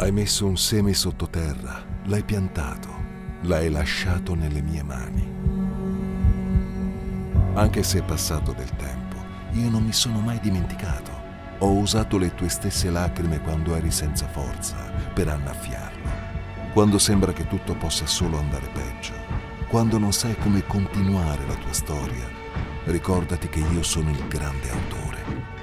Hai messo un seme sottoterra, l'hai piantato, l'hai lasciato nelle mie mani. Anche se è passato del tempo, io non mi sono mai dimenticato. Ho usato le tue stesse lacrime quando eri senza forza per annaffiarlo. Quando sembra che tutto possa solo andare peggio. Quando non sai come continuare la tua storia, ricordati che io sono il grande autore.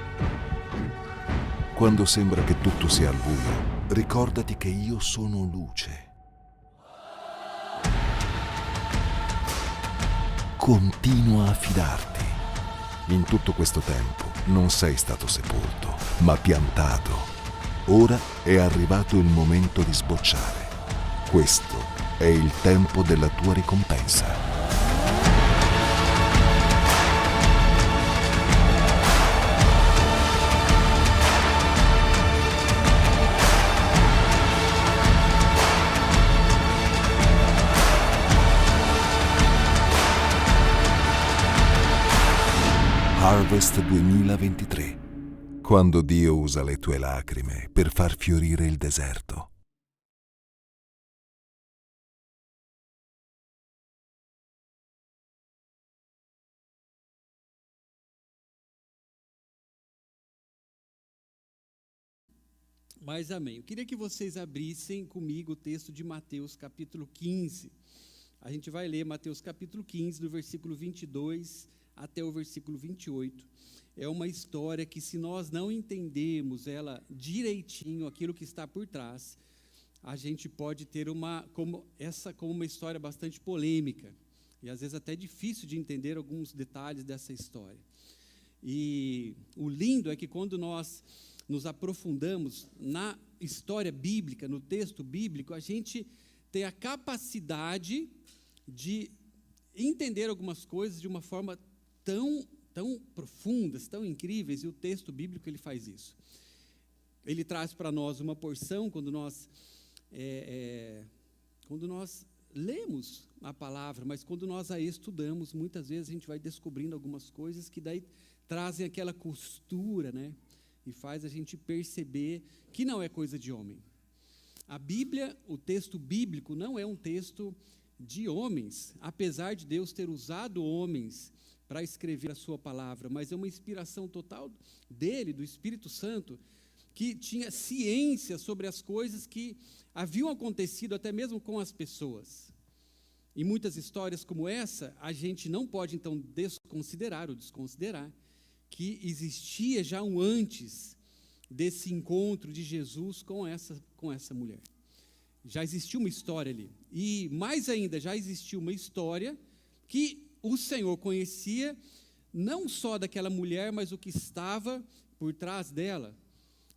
Quando sembra che tutto sia al buio, ricordati che io sono luce. Continua a fidarti. In tutto questo tempo non sei stato sepolto, ma piantato. Ora è arrivato il momento di sbocciare. Questo è il tempo della tua ricompensa. Harvest 2023. Quando Dio usa le tue lacrime per far fiorire il deserto. Mas amém. Eu queria que vocês abrissem comigo o texto de Mateus capítulo 15. A gente vai ler Mateus capítulo 15, do versículo 22 até o versículo 28. É uma história que, se nós não entendemos ela direitinho, aquilo que está por trás, a gente pode ter como uma história bastante polêmica, e às vezes até difícil de entender alguns detalhes dessa história. E o lindo é que quando nós nos aprofundamos na história bíblica, no texto bíblico, a gente tem a capacidade de entender algumas coisas de uma forma tão profundas, tão incríveis, e o texto bíblico ele faz isso. Ele traz para nós uma porção, quando nós lemos a palavra, mas quando nós a estudamos, muitas vezes a gente vai descobrindo algumas coisas que daí trazem aquela costura, né? E faz a gente perceber que não é coisa de homem. A Bíblia, o texto bíblico, não é um texto de homens, apesar de Deus ter usado homens para escrever a sua palavra, mas é uma inspiração total dele, do Espírito Santo, que tinha ciência sobre as coisas que haviam acontecido até mesmo com as pessoas. E muitas histórias como essa, a gente não pode então desconsiderar que existia já um antes desse encontro de Jesus com essa mulher. Já existia uma história ali. E mais ainda, já existia uma história que o Senhor conhecia não só daquela mulher, mas o que estava por trás dela,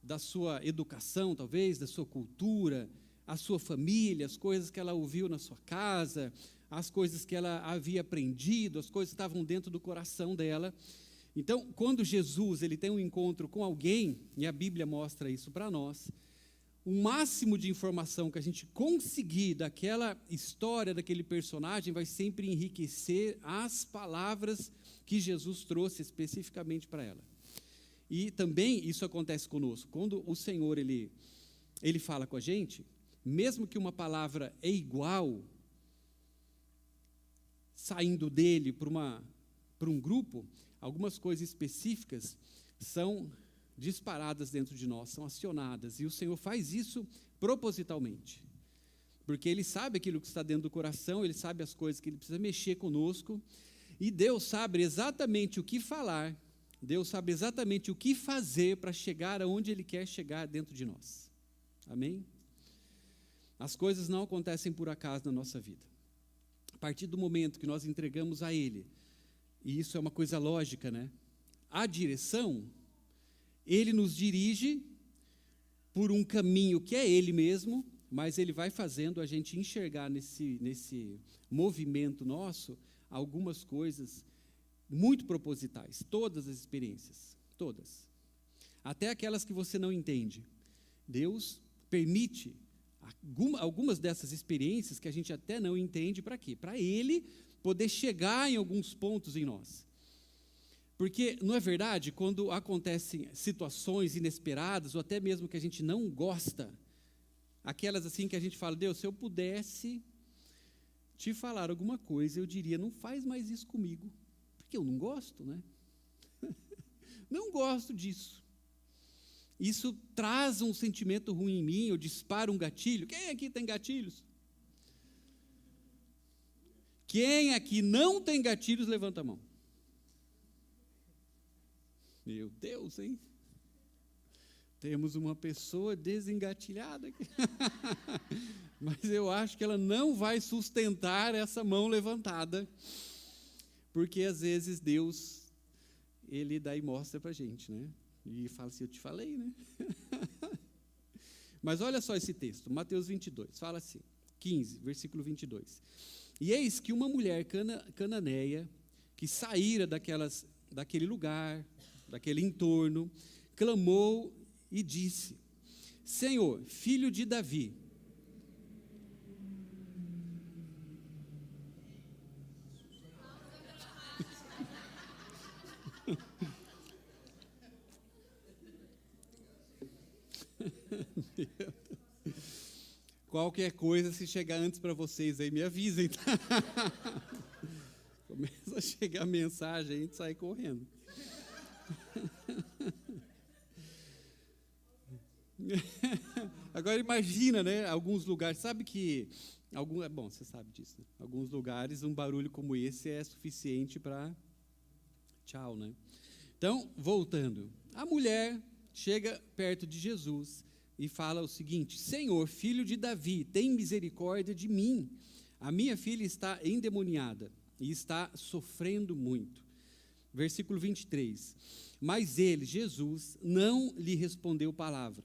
da sua educação, talvez, da sua cultura, a sua família, as coisas que ela ouviu na sua casa, as coisas que ela havia aprendido, as coisas que estavam dentro do coração dela. Então, quando Jesus ele tem um encontro com alguém, e a Bíblia mostra isso para nós, o máximo de informação que a gente conseguir daquela história, daquele personagem, vai sempre enriquecer as palavras que Jesus trouxe especificamente para ela. E também isso acontece conosco. Quando o Senhor ele fala com a gente, mesmo que uma palavra é igual, saindo dele para um grupo, algumas coisas específicas são disparadas dentro de nós, são acionadas, e o Senhor faz isso propositalmente, porque Ele sabe aquilo que está dentro do coração, Ele sabe as coisas que Ele precisa mexer conosco, e Deus sabe exatamente o que falar, Deus sabe exatamente o que fazer para chegar aonde Ele quer chegar dentro de nós, amém? As coisas não acontecem por acaso na nossa vida, a partir do momento que nós entregamos a Ele, e isso é uma coisa lógica, né? A direção, Ele nos dirige por um caminho que é Ele mesmo, mas Ele vai fazendo a gente enxergar nesse movimento nosso algumas coisas muito propositais, todas as experiências, todas. Até aquelas que você não entende. Deus permite algumas dessas experiências que a gente até não entende para quê? Para Ele poder chegar em alguns pontos em nós. Porque, não é verdade, quando acontecem situações inesperadas, ou até mesmo que a gente não gosta, aquelas assim que a gente fala, Deus, se eu pudesse te falar alguma coisa, eu diria, não faz mais isso comigo, porque eu não gosto, né? Não gosto disso. Isso traz um sentimento ruim em mim, eu disparo um gatilho. Quem aqui tem gatilhos? Quem aqui não tem gatilhos, levanta a mão. Meu Deus, hein? Temos uma pessoa desengatilhada aqui. Mas eu acho que ela não vai sustentar essa mão levantada, porque às vezes Deus, Ele daí mostra para a gente, né? E fala assim, eu te falei, né? Mas olha só esse texto, Mateus 22, fala assim, 15, versículo 22. E eis que uma mulher cananeia, que saíra daquele lugar, daquele entorno, clamou e disse, Senhor, filho de Davi, qualquer coisa, se chegar antes para vocês aí, me avisem, tá? Começa a chegar mensagem, a gente sai correndo. Agora imagina, né, alguns lugares, sabe que, bom, você sabe disso, né? Alguns lugares um barulho como esse é suficiente para tchau, né? Então, voltando, a mulher chega perto de Jesus e fala o seguinte, Senhor, filho de Davi, tem misericórdia de mim, a minha filha está endemoniada e está sofrendo muito. Versículo 23, mas ele, Jesus, não lhe respondeu palavra.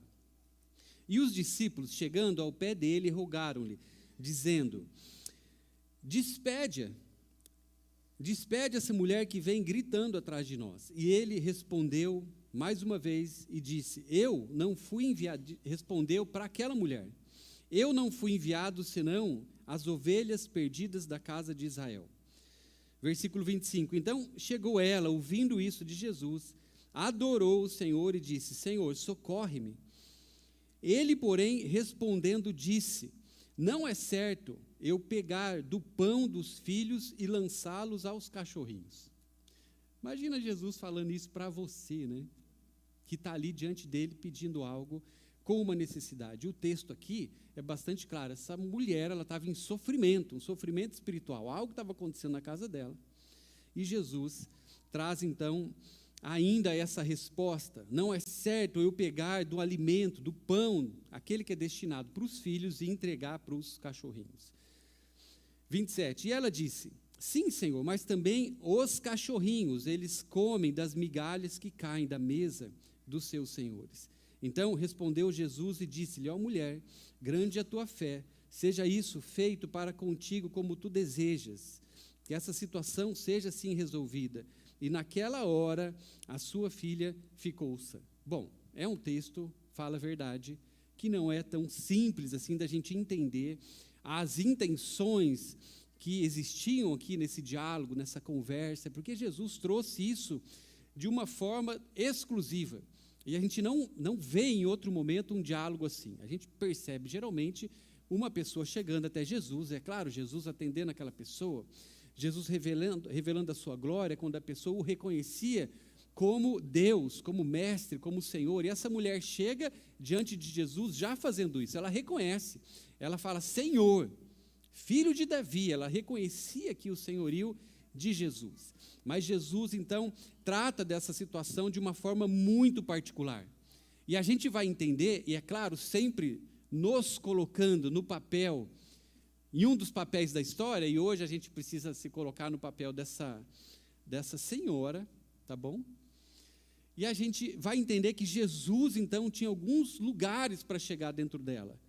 E os discípulos, chegando ao pé dele, rogaram-lhe, dizendo, despede essa mulher que vem gritando atrás de nós. E ele respondeu mais uma vez e disse, eu não fui enviado, respondeu para aquela mulher, eu não fui enviado senão as ovelhas perdidas da casa de Israel. Versículo 25, então chegou ela, ouvindo isso de Jesus, adorou o Senhor e disse, Senhor, socorre-me. Ele, porém, respondendo, disse, não é certo eu pegar do pão dos filhos e lançá-los aos cachorrinhos. Imagina Jesus falando isso para você, né? Que está ali diante dele pedindo algo com uma necessidade. O texto aqui é bastante claro. Essa mulher, ela estava em sofrimento, um sofrimento espiritual. Algo estava acontecendo na casa dela. E Jesus traz, então, ainda essa resposta. Não é certo eu pegar do alimento, do pão, aquele que é destinado para os filhos e entregar para os cachorrinhos. 27. E ela disse, sim, Senhor, mas também os cachorrinhos, eles comem das migalhas que caem da mesa dos seus senhores. Então respondeu Jesus e disse-lhe, ó mulher, grande é a tua fé, seja isso feito para contigo como tu desejas, que essa situação seja assim resolvida. E naquela hora a sua filha ficou sã. Bom, é um texto, fala a verdade, que não é tão simples assim da gente entender as intenções que existiam aqui nesse diálogo, nessa conversa, porque Jesus trouxe isso de uma forma exclusiva. E a gente não vê em outro momento um diálogo assim. A gente percebe, geralmente, uma pessoa chegando até Jesus, é claro, Jesus atendendo aquela pessoa, Jesus revelando a sua glória, quando a pessoa o reconhecia como Deus, como mestre, como Senhor. E essa mulher chega diante de Jesus já fazendo isso, ela reconhece, ela fala, Senhor, filho de Davi, ela reconhecia aqui o senhorio de Jesus. Mas Jesus, então, trata dessa situação de uma forma muito particular. E a gente vai entender, e é claro, sempre nos colocando no papel, em um dos papéis da história, e hoje a gente precisa se colocar no papel dessa senhora, tá bom? E a gente vai entender que Jesus, então, tinha alguns lugares para chegar dentro dela.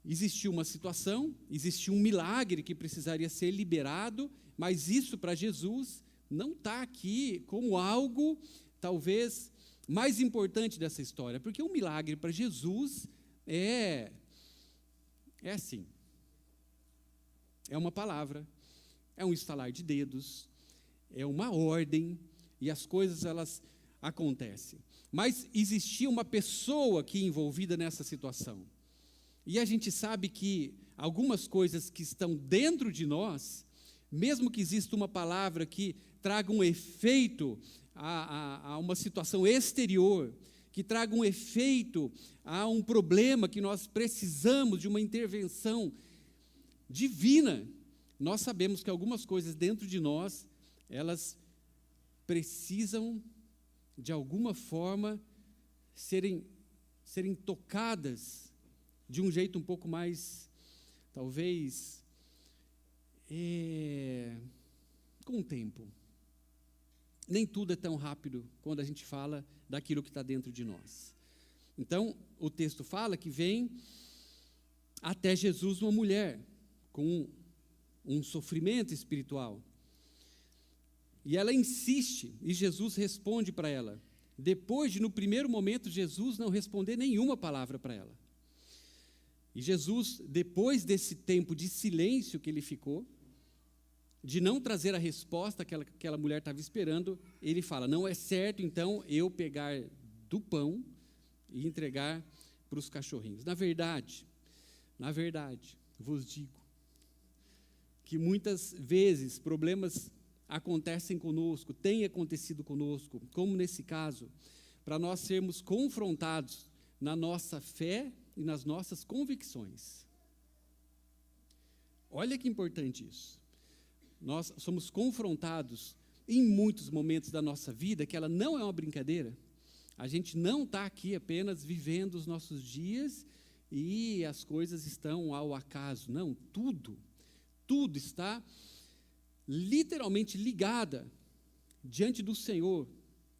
Existia uma situação, existia um milagre que precisaria ser liberado, mas isso para Jesus não está aqui como algo, talvez, mais importante dessa história, porque o milagre para Jesus é assim, é uma palavra, é um estalar de dedos, é uma ordem, e as coisas, elas acontecem. Mas existia uma pessoa aqui envolvida nessa situação. E a gente sabe que algumas coisas que estão dentro de nós, mesmo que exista uma palavra que traga um efeito a uma situação exterior, que traga um efeito a um problema que nós precisamos de uma intervenção divina, nós sabemos que algumas coisas dentro de nós, elas precisam, de alguma forma, serem tocadas de um jeito um pouco mais, talvez, com o tempo. Nem tudo é tão rápido quando a gente fala daquilo que está dentro de nós. Então, o texto fala que vem até Jesus uma mulher com um sofrimento espiritual. E ela insiste, e Jesus responde para ela. Depois de, no primeiro momento, Jesus não responder nenhuma palavra para ela. E Jesus, depois desse tempo de silêncio que ele ficou, de não trazer a resposta que aquela mulher estava esperando, ele fala, não é certo, então, eu pegar do pão e entregar para os cachorrinhos. Na verdade, vos digo que muitas vezes problemas acontecem conosco, têm acontecido conosco, como nesse caso, para nós sermos confrontados na nossa fé e nas nossas convicções. Olha que importante isso. Nós somos confrontados em muitos momentos da nossa vida, que ela não é uma brincadeira. A gente não está aqui apenas vivendo os nossos dias e as coisas estão ao acaso. Não, tudo está literalmente ligada diante do Senhor,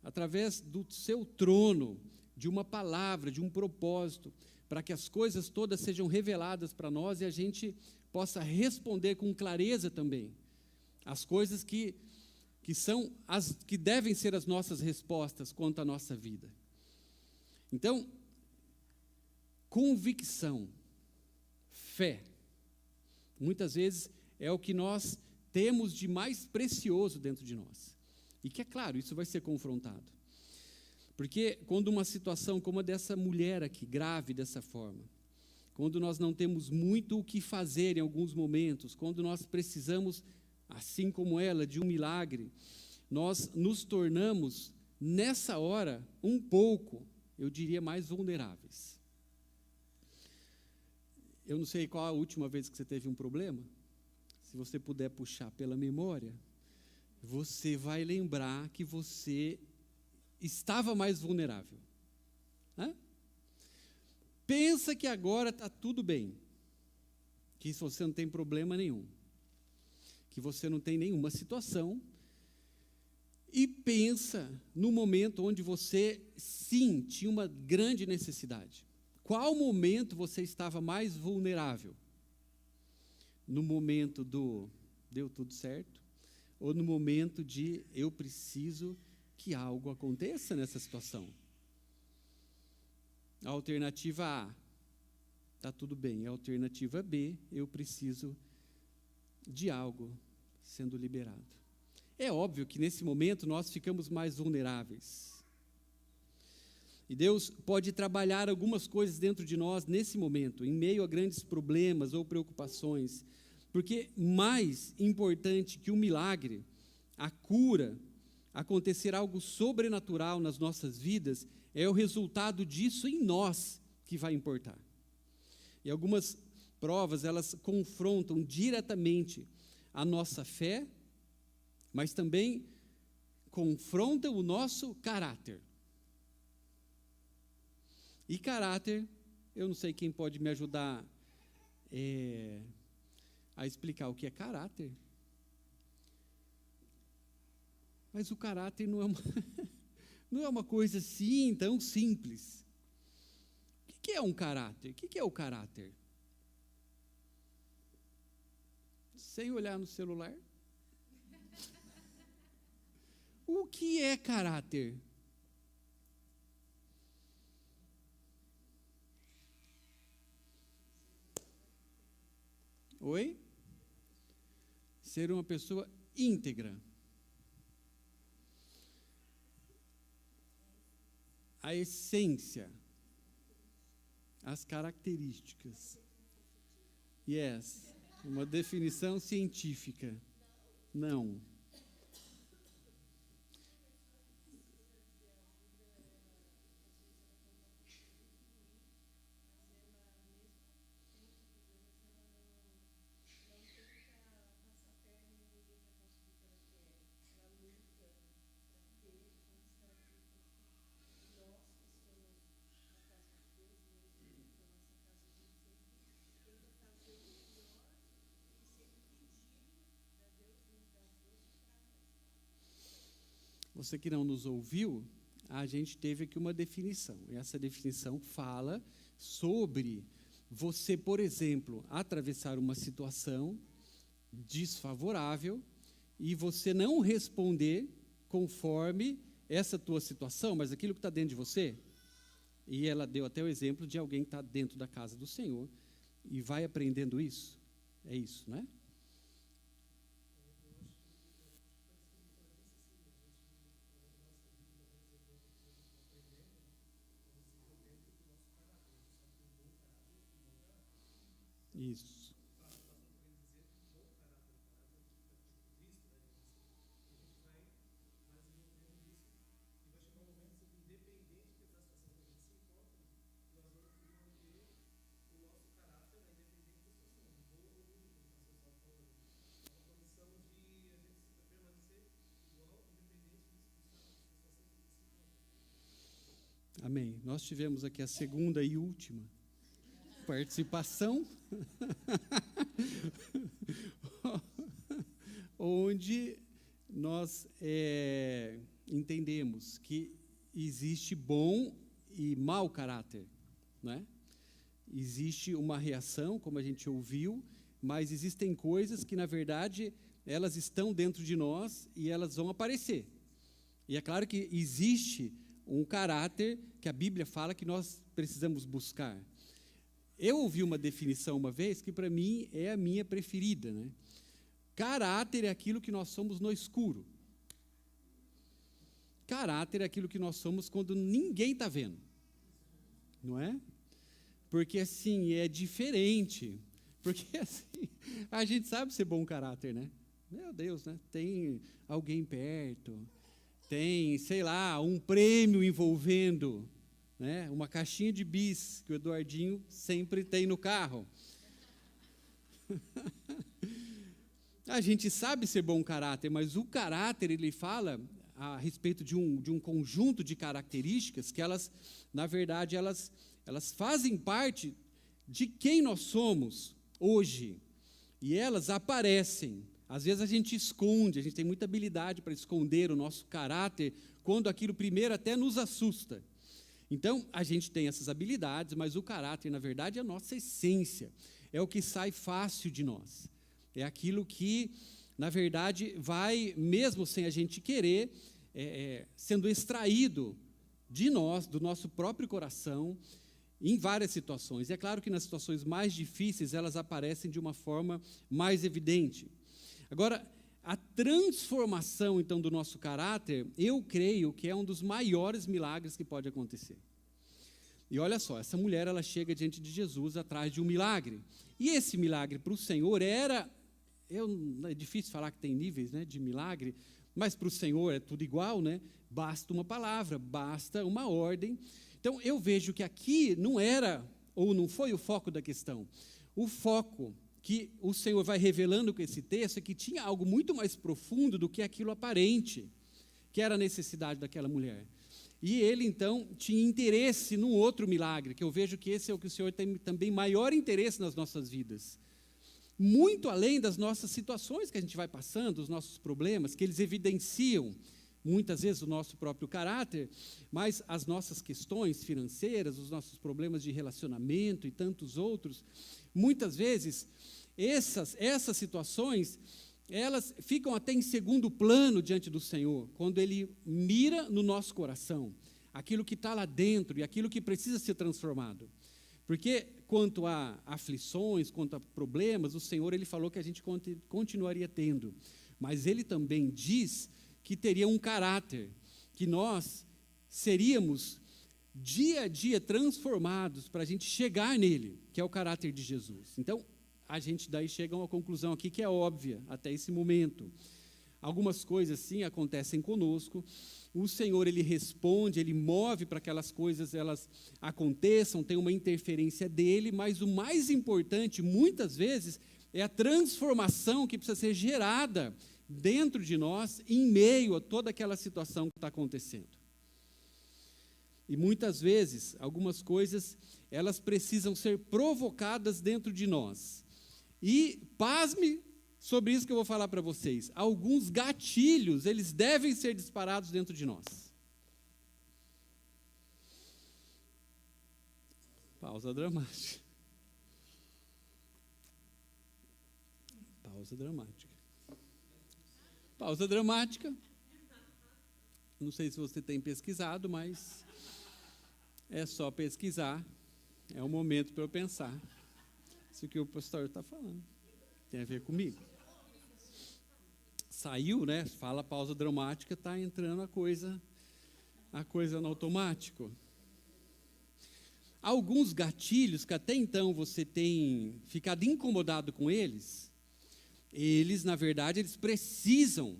através do seu trono, de uma palavra, de um propósito, para que as coisas todas sejam reveladas para nós e a gente possa responder com clareza também as coisas que são as que devem ser as nossas respostas quanto à nossa vida. Então, convicção, fé, muitas vezes é o que nós temos de mais precioso dentro de nós. E que, é claro, isso vai ser confrontado. Porque quando uma situação como a dessa mulher aqui, grave dessa forma, quando nós não temos muito o que fazer em alguns momentos, quando nós precisamos, assim como ela, de um milagre, nós nos tornamos, nessa hora, um pouco, eu diria, mais vulneráveis. Eu não sei qual a última vez que você teve um problema. Se você puder puxar pela memória, você vai lembrar que você estava mais vulnerável. Pensa que agora está tudo bem, que você não tem problema nenhum, que você não tem nenhuma situação, e pensa no momento onde você, sim, tinha uma grande necessidade. Qual momento você estava mais vulnerável? No momento do deu tudo certo? Ou no momento de eu preciso que algo aconteça nessa situação? A alternativa A, está tudo bem. A alternativa B, eu preciso de algo sendo liberado. É óbvio que nesse momento nós ficamos mais vulneráveis. E Deus pode trabalhar algumas coisas dentro de nós nesse momento, em meio a grandes problemas ou preocupações. Porque mais importante que o milagre, a cura, acontecer algo sobrenatural nas nossas vidas, é o resultado disso em nós que vai importar. E algumas provas, elas confrontam diretamente a nossa fé, mas também confrontam o nosso caráter. E caráter, eu não sei quem pode me ajudar a explicar o que é caráter. Mas o caráter não é uma coisa assim tão simples. O que é um caráter? O que é o caráter? Sem olhar no celular. O que é caráter? Oi? Ser uma pessoa íntegra. A essência. as características. Yes. Uma definição científica. Não. Você que não nos ouviu, a gente teve aqui uma definição. E essa definição fala sobre você, por exemplo, atravessar uma situação desfavorável e você não responder conforme essa tua situação, mas aquilo que está dentro de você. E ela deu até o exemplo de alguém que está dentro da casa do Senhor e vai aprendendo isso. É isso, né? Isso. Amém. Nós tivemos aqui a segunda e última participação, onde nós entendemos que existe bom e mau caráter, né? Existe uma reação, como a gente ouviu, mas existem coisas que, na verdade, elas estão dentro de nós e elas vão aparecer. E é claro que existe um caráter que a Bíblia fala que nós precisamos buscar. Eu ouvi uma definição uma vez que, para mim, é a minha preferida, né? Caráter é aquilo que nós somos no escuro. Caráter é aquilo que nós somos quando ninguém está vendo. Não é? Porque, assim, é diferente. Porque, assim, a gente sabe ser bom caráter, né? Meu Deus, né? Tem alguém perto, tem, sei lá, um prêmio envolvendo, né? Uma caixinha de bis que o Eduardinho sempre tem no carro. A gente sabe ser bom caráter, mas o caráter, ele fala a respeito de um conjunto de características que elas, na verdade, elas fazem parte de quem nós somos hoje. E elas aparecem. Às vezes a gente esconde, a gente tem muita habilidade para esconder o nosso caráter, quando aquilo primeiro até nos assusta. Então, a gente tem essas habilidades, mas o caráter, na verdade, é a nossa essência. É o que sai fácil de nós. É aquilo que, na verdade, vai, mesmo sem a gente querer, sendo extraído de nós, do nosso próprio coração, em várias situações. E é claro que nas situações mais difíceis, elas aparecem de uma forma mais evidente. Agora, a transformação, então, do nosso caráter, eu creio que é um dos maiores milagres que pode acontecer. E olha só, essa mulher, ela chega diante de Jesus atrás de um milagre. E esse milagre para o Senhor é difícil falar que tem níveis, né, de milagre, mas para o Senhor é tudo igual, né? Basta uma palavra, basta uma ordem. Então, eu vejo que aqui não era, ou não foi o foco da questão. O foco que o Senhor vai revelando com esse texto é que tinha algo muito mais profundo do que aquilo aparente, que era a necessidade daquela mulher. E ele, então, tinha interesse num outro milagre, que eu vejo que esse é o que o Senhor tem também maior interesse nas nossas vidas. Muito além das nossas situações que a gente vai passando, os nossos problemas, que eles evidenciam, muitas vezes, o nosso próprio caráter, mas as nossas questões financeiras, os nossos problemas de relacionamento e tantos outros, muitas vezes, essas situações, elas ficam até em segundo plano diante do Senhor, quando Ele mira no nosso coração, aquilo que está lá dentro e aquilo que precisa ser transformado. Porque, quanto a aflições, quanto a problemas, o Senhor, Ele falou que a gente continuaria tendo, mas Ele também diz que teria um caráter, que nós seríamos dia a dia transformados para a gente chegar nele, que é o caráter de Jesus. Então, a gente daí chega a uma conclusão aqui que é óbvia até esse momento. Algumas coisas, sim, acontecem conosco. O Senhor, Ele responde, Ele move para que aquelas coisas elas aconteçam, tem uma interferência dEle, mas o mais importante, muitas vezes, é a transformação que precisa ser gerada dentro de nós, em meio a toda aquela situação que está acontecendo. E muitas vezes, algumas coisas, elas precisam ser provocadas dentro de nós. E, pasme, sobre isso que eu vou falar para vocês. Alguns gatilhos, eles devem ser disparados dentro de nós. Pausa dramática. Pausa dramática. Pausa dramática. Não sei se você tem pesquisado, mas é só pesquisar. É o momento para eu pensar. Isso que o pastor está falando. Tem a ver comigo. Saiu, né? Fala pausa dramática, está entrando a coisa no automático. Alguns gatilhos que até então você tem ficado incomodado com eles, na verdade, eles precisam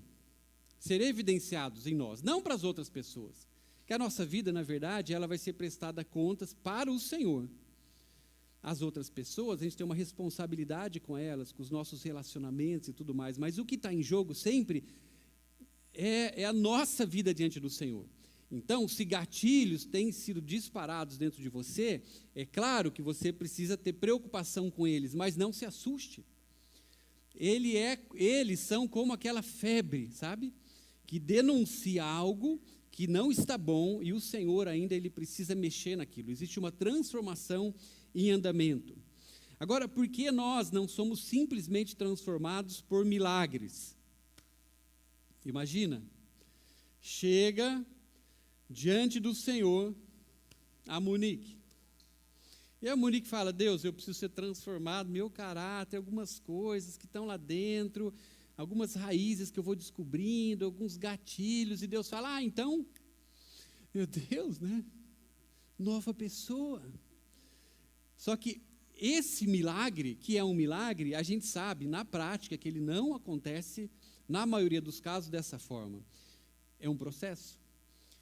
ser evidenciados em nós, não para as outras pessoas. Que a nossa vida, na verdade, ela vai ser prestada contas para o Senhor. As outras pessoas, a gente tem uma responsabilidade com elas, com os nossos relacionamentos e tudo mais, mas o que está em jogo sempre é a nossa vida diante do Senhor. Então, se gatilhos têm sido disparados dentro de você, é claro que você precisa ter preocupação com eles, mas não se assuste. Eles são como aquela febre, sabe? Que denuncia algo que não está bom e o Senhor ainda ele precisa mexer naquilo. Existe uma transformação em andamento. Agora, por que nós não somos simplesmente transformados por milagres? Imagina, chega diante do Senhor a Monique. E a Monique fala, Deus, eu preciso ser transformado, meu caráter, algumas coisas que estão lá dentro, algumas raízes que eu vou descobrindo, alguns gatilhos, e Deus fala, então, meu Deus, né? Nova pessoa. Só que esse milagre, que é um milagre, a gente sabe, na prática, que ele não acontece, na maioria dos casos, dessa forma. É um processo.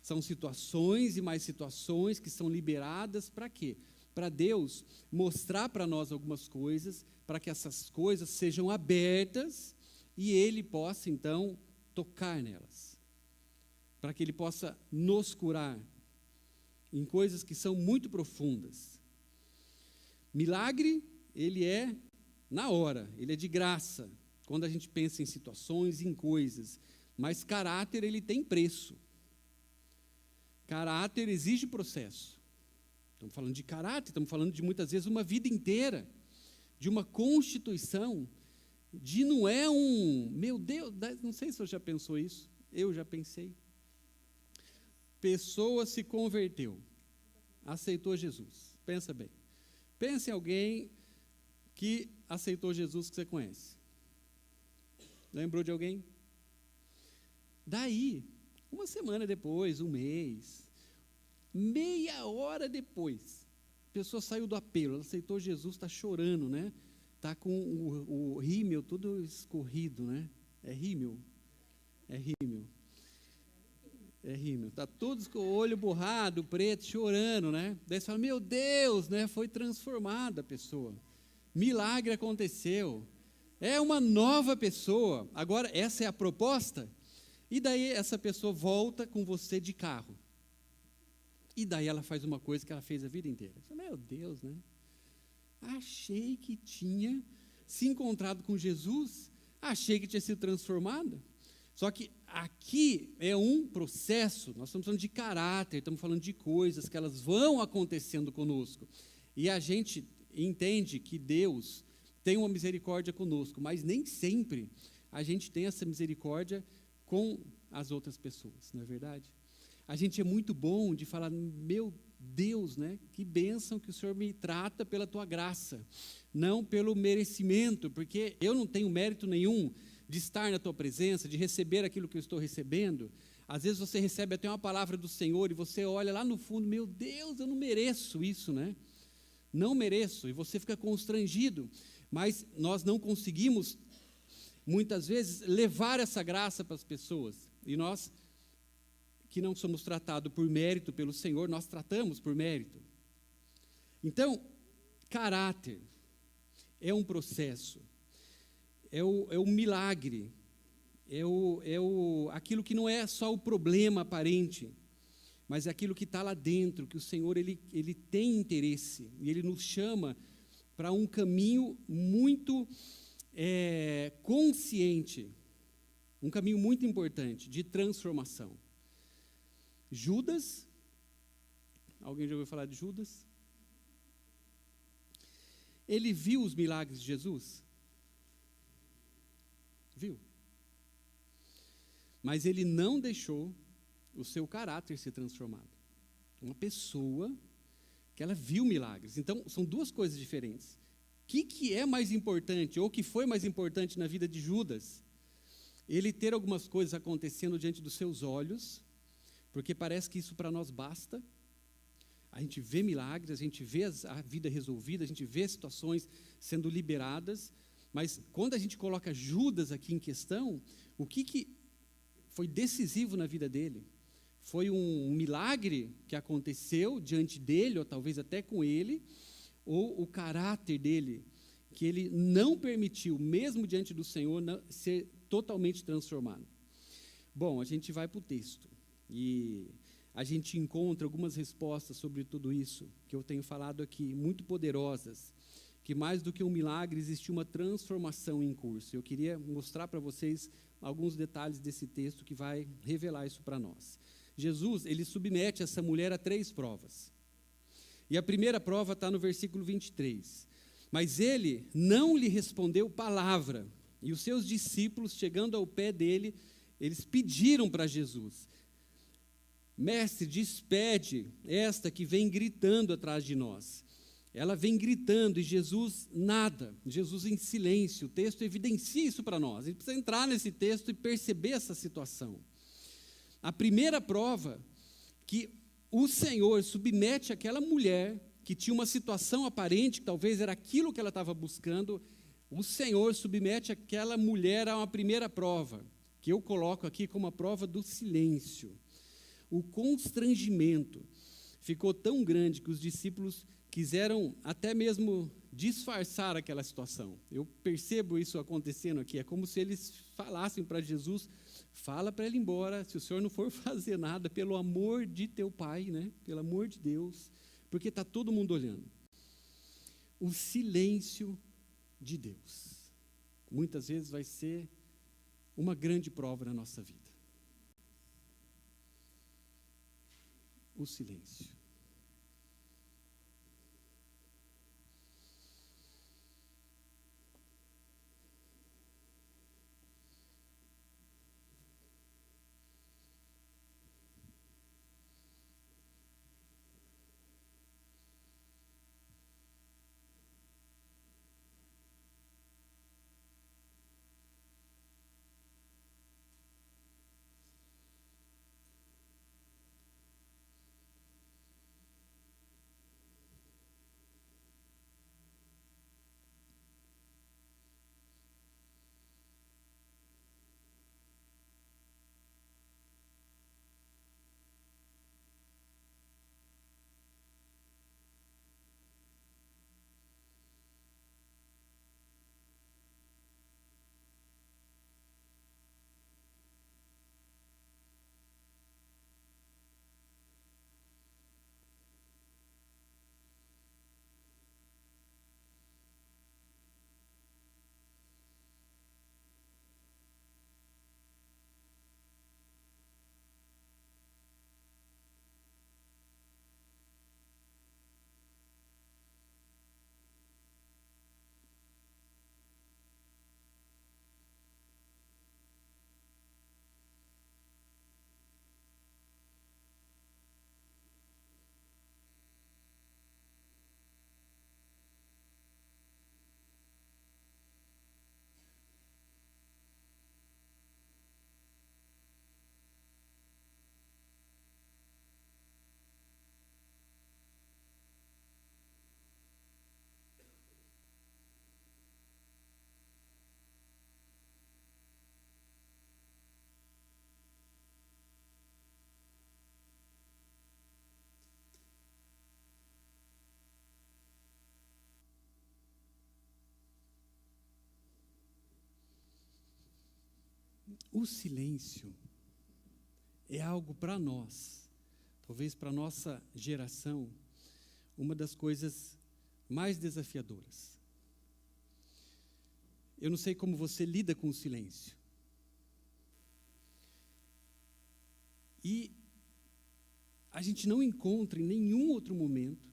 São situações e mais situações que são liberadas para quê? Para Deus mostrar para nós algumas coisas, para que essas coisas sejam abertas e Ele possa, então, tocar nelas. Para que Ele possa nos curar em coisas que são muito profundas. Milagre, ele é na hora, ele é de graça, quando a gente pensa em situações, em coisas. Mas caráter, ele tem preço. Caráter exige processo. Estamos falando de caráter, estamos falando de muitas vezes uma vida inteira, de uma constituição, de não é meu Deus, não sei se você já pensou isso, eu já pensei. Pessoa se converteu, aceitou Jesus, pensa bem. Pense em alguém que aceitou Jesus que você conhece. Lembrou de alguém? Daí, uma semana depois, um mês, meia hora depois, a pessoa saiu do apelo, ela aceitou Jesus, está chorando, né? Está com o rímel todo escorrido, né? É rímel? É rímel. É rímel. Está todos com o olho borrado, preto, chorando, né? Daí você fala, meu Deus, né? Foi transformada a pessoa. Milagre aconteceu. É uma nova pessoa. Agora, essa é a proposta? E daí essa pessoa volta com você de carro. E daí ela faz uma coisa que ela fez a vida inteira. Você fala, meu Deus, né? Achei que tinha se encontrado com Jesus, achei que tinha sido transformada. Só que aqui é um processo, nós estamos falando de caráter, estamos falando de coisas que elas vão acontecendo conosco. E a gente entende que Deus tem uma misericórdia conosco, mas nem sempre a gente tem essa misericórdia com as outras pessoas, não é verdade? A gente é muito bom de falar, meu Deus, né? Que bênção que o Senhor me trata pela tua graça, não pelo merecimento, porque eu não tenho mérito nenhum de estar na tua presença, de receber aquilo que eu estou recebendo. Às vezes você recebe até uma palavra do Senhor e você olha lá no fundo, meu Deus, eu não mereço isso, né? Não mereço, e você fica constrangido. Mas nós não conseguimos, muitas vezes, levar essa graça para as pessoas. E nós, que não somos tratados por mérito pelo Senhor, nós tratamos por mérito. Então, caráter é um processo, é o milagre, aquilo que não é só o problema aparente, mas é aquilo que está lá dentro, que o Senhor ele tem interesse, e Ele nos chama para um caminho muito consciente, um caminho muito importante de transformação. Judas, alguém já ouviu falar de Judas? Ele viu os milagres de Jesus? Viu? Mas ele não deixou o seu caráter ser transformado. Uma pessoa que ela viu milagres. Então, são duas coisas diferentes. O que é mais importante, ou o que foi mais importante na vida de Judas? Ele ter algumas coisas acontecendo diante dos seus olhos, porque parece que isso para nós basta. A gente vê milagres, a gente vê a vida resolvida, a gente vê situações sendo liberadas, mas quando a gente coloca Judas aqui em questão, o que foi decisivo na vida dele? Foi um milagre que aconteceu diante dele, ou talvez até com ele, ou o caráter dele, que ele não permitiu, mesmo diante do Senhor, ser totalmente transformado. Bom, a gente vai para o texto, e a gente encontra algumas respostas sobre tudo isso, que eu tenho falado aqui, muito poderosas, que mais do que um milagre, existe uma transformação em curso. Eu queria mostrar para vocês alguns detalhes desse texto que vai revelar isso para nós. Jesus, ele submete essa mulher a 3 provas. E a primeira prova está no versículo 23. Mas ele não lhe respondeu palavra. E os seus discípulos, chegando ao pé dele, eles pediram para Jesus: Mestre, despede esta que vem gritando atrás de nós. Ela vem gritando e Jesus nada, Jesus em silêncio. O texto evidencia isso para nós. A gente precisa entrar nesse texto e perceber essa situação. A primeira prova que o Senhor submete aquela mulher que tinha uma situação aparente, que talvez era aquilo que ela estava buscando, o Senhor submete aquela mulher a uma primeira prova, que eu coloco aqui como a prova do silêncio. O constrangimento ficou tão grande que os discípulos quiseram até mesmo disfarçar aquela situação. Eu percebo isso acontecendo aqui. É como se eles falassem para Jesus: fala para ele ir embora, se o senhor não for fazer nada, pelo amor de teu pai, né? Pelo amor de Deus, porque está todo mundo olhando. O silêncio de Deus, muitas vezes vai ser uma grande prova na nossa vida. O silêncio. O silêncio é algo para nós, talvez para a nossa geração, uma das coisas mais desafiadoras. Eu não sei como você lida com o silêncio. E a gente não encontra em nenhum outro momento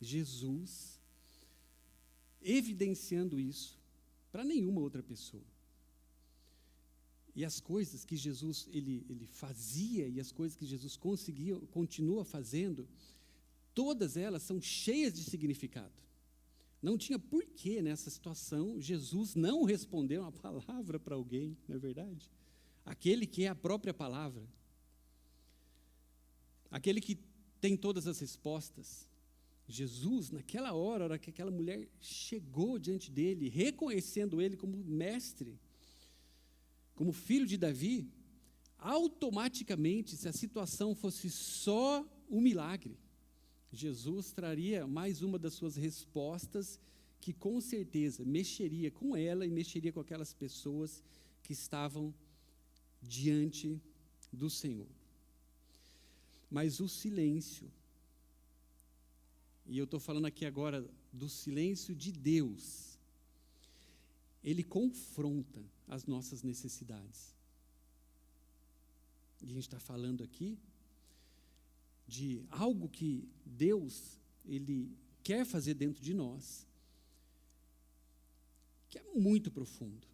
Jesus evidenciando isso para nenhuma outra pessoa. E as coisas que Jesus ele fazia e as coisas que Jesus continua fazendo, todas elas são cheias de significado. Não tinha porquê nessa situação Jesus não responder uma palavra para alguém, não é verdade? Aquele que é a própria palavra. Aquele que tem todas as respostas. Jesus, naquela hora que aquela mulher chegou diante dele, reconhecendo ele como mestre, como filho de Davi, automaticamente, se a situação fosse só um milagre, Jesus traria mais uma das suas respostas que com certeza mexeria com ela e mexeria com aquelas pessoas que estavam diante do Senhor. Mas o silêncio, e eu estou falando aqui agora do silêncio de Deus, ele confronta as nossas necessidades. E a gente está falando aqui de algo que Deus, ele quer fazer dentro de nós, que é muito profundo.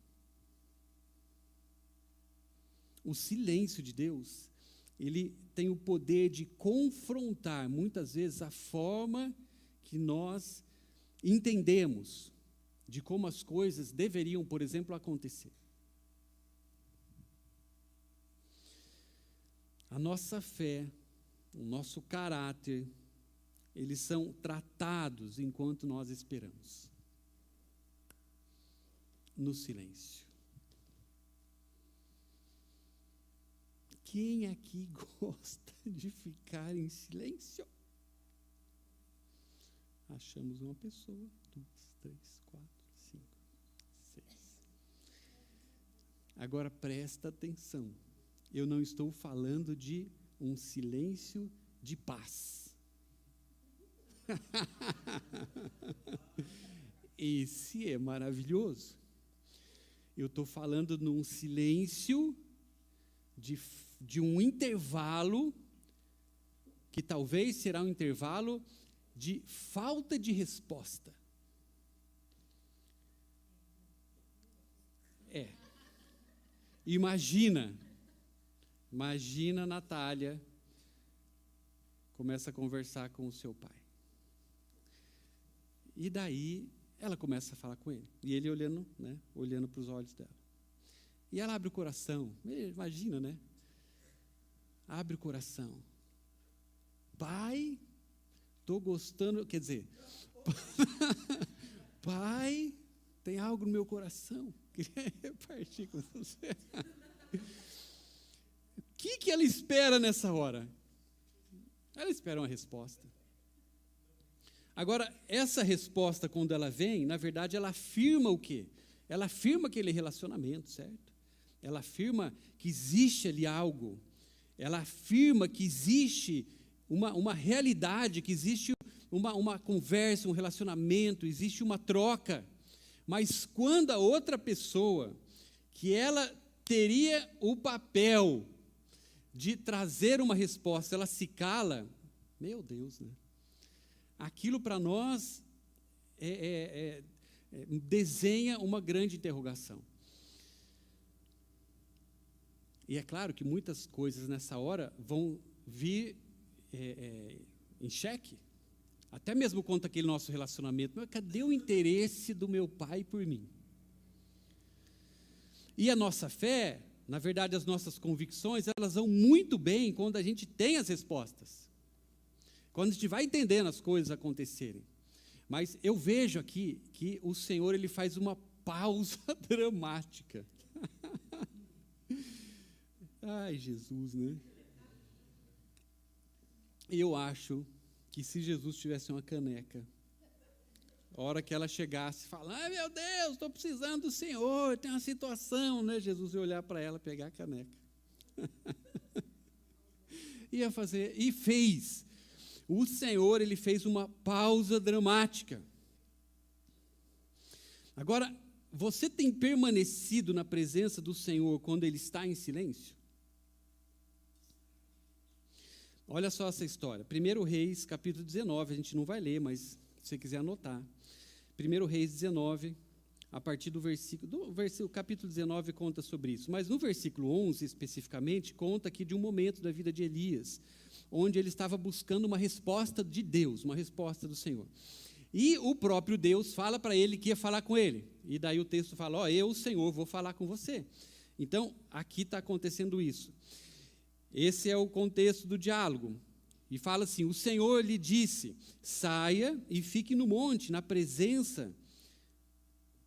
O silêncio de Deus, ele tem o poder de confrontar, muitas vezes, a forma que nós entendemos de como as coisas deveriam, por exemplo, acontecer. A nossa fé, o nosso caráter, eles são tratados enquanto nós esperamos. No silêncio. Quem aqui gosta de ficar em silêncio? Achamos uma pessoa, 2, 3, 4, 5, 6. Agora presta atenção. Eu não estou falando de um silêncio de paz. Esse é maravilhoso. Eu estou falando num silêncio de um intervalo, que talvez será um intervalo de falta de resposta. Imagina a Natália começa a conversar com o seu pai. E daí ela começa a falar com ele. E ele olhando para os olhos dela. E ela abre o coração. Imagina, né? Abre o coração. Pai, estou gostando, quer dizer, pai, tem algo no meu coração. Queria repartir com você. O que ela espera nessa hora? Ela espera uma resposta. Agora, essa resposta, quando ela vem, na verdade, ela afirma o quê? Ela afirma aquele relacionamento, certo? Ela afirma que existe ali algo. Ela afirma que existe uma realidade, que existe uma conversa, um relacionamento, existe uma troca. Mas quando a outra pessoa, que ela teria o papel de trazer uma resposta, ela se cala, meu Deus, né? Aquilo para nós desenha uma grande interrogação. E é claro que muitas coisas nessa hora vão vir em xeque. Até mesmo quanto aquele nosso relacionamento. Mas cadê o interesse do meu pai por mim? E a nossa fé, na verdade, as nossas convicções, elas vão muito bem quando a gente tem as respostas. Quando a gente vai entendendo as coisas acontecerem. Mas eu vejo aqui que o Senhor, ele faz uma pausa dramática. Ai, Jesus, né? Eu acho que se Jesus tivesse uma caneca, A hora que ela chegasse, falar, ai meu Deus, estou precisando do Senhor, tem uma situação, né? Jesus ia olhar para ela, pegar a caneca. Ia fazer, e fez. O Senhor, ele fez uma pausa dramática. Agora, você tem permanecido na presença do Senhor quando Ele está em silêncio? Olha só essa história. 1 Reis, capítulo 19, a gente não vai ler, mas se você quiser anotar. 1 Reis 19, a partir do versículo, capítulo 19 conta sobre isso. Mas no versículo 11, especificamente, conta aqui de um momento da vida de Elias, onde ele estava buscando uma resposta de Deus, uma resposta do Senhor. E o próprio Deus fala para ele que ia falar com ele. E daí o texto fala, ó, eu, Senhor, vou falar com você. Então, aqui está acontecendo isso. Esse é o contexto do diálogo. E fala assim, o Senhor lhe disse, saia e fique no monte, na presença,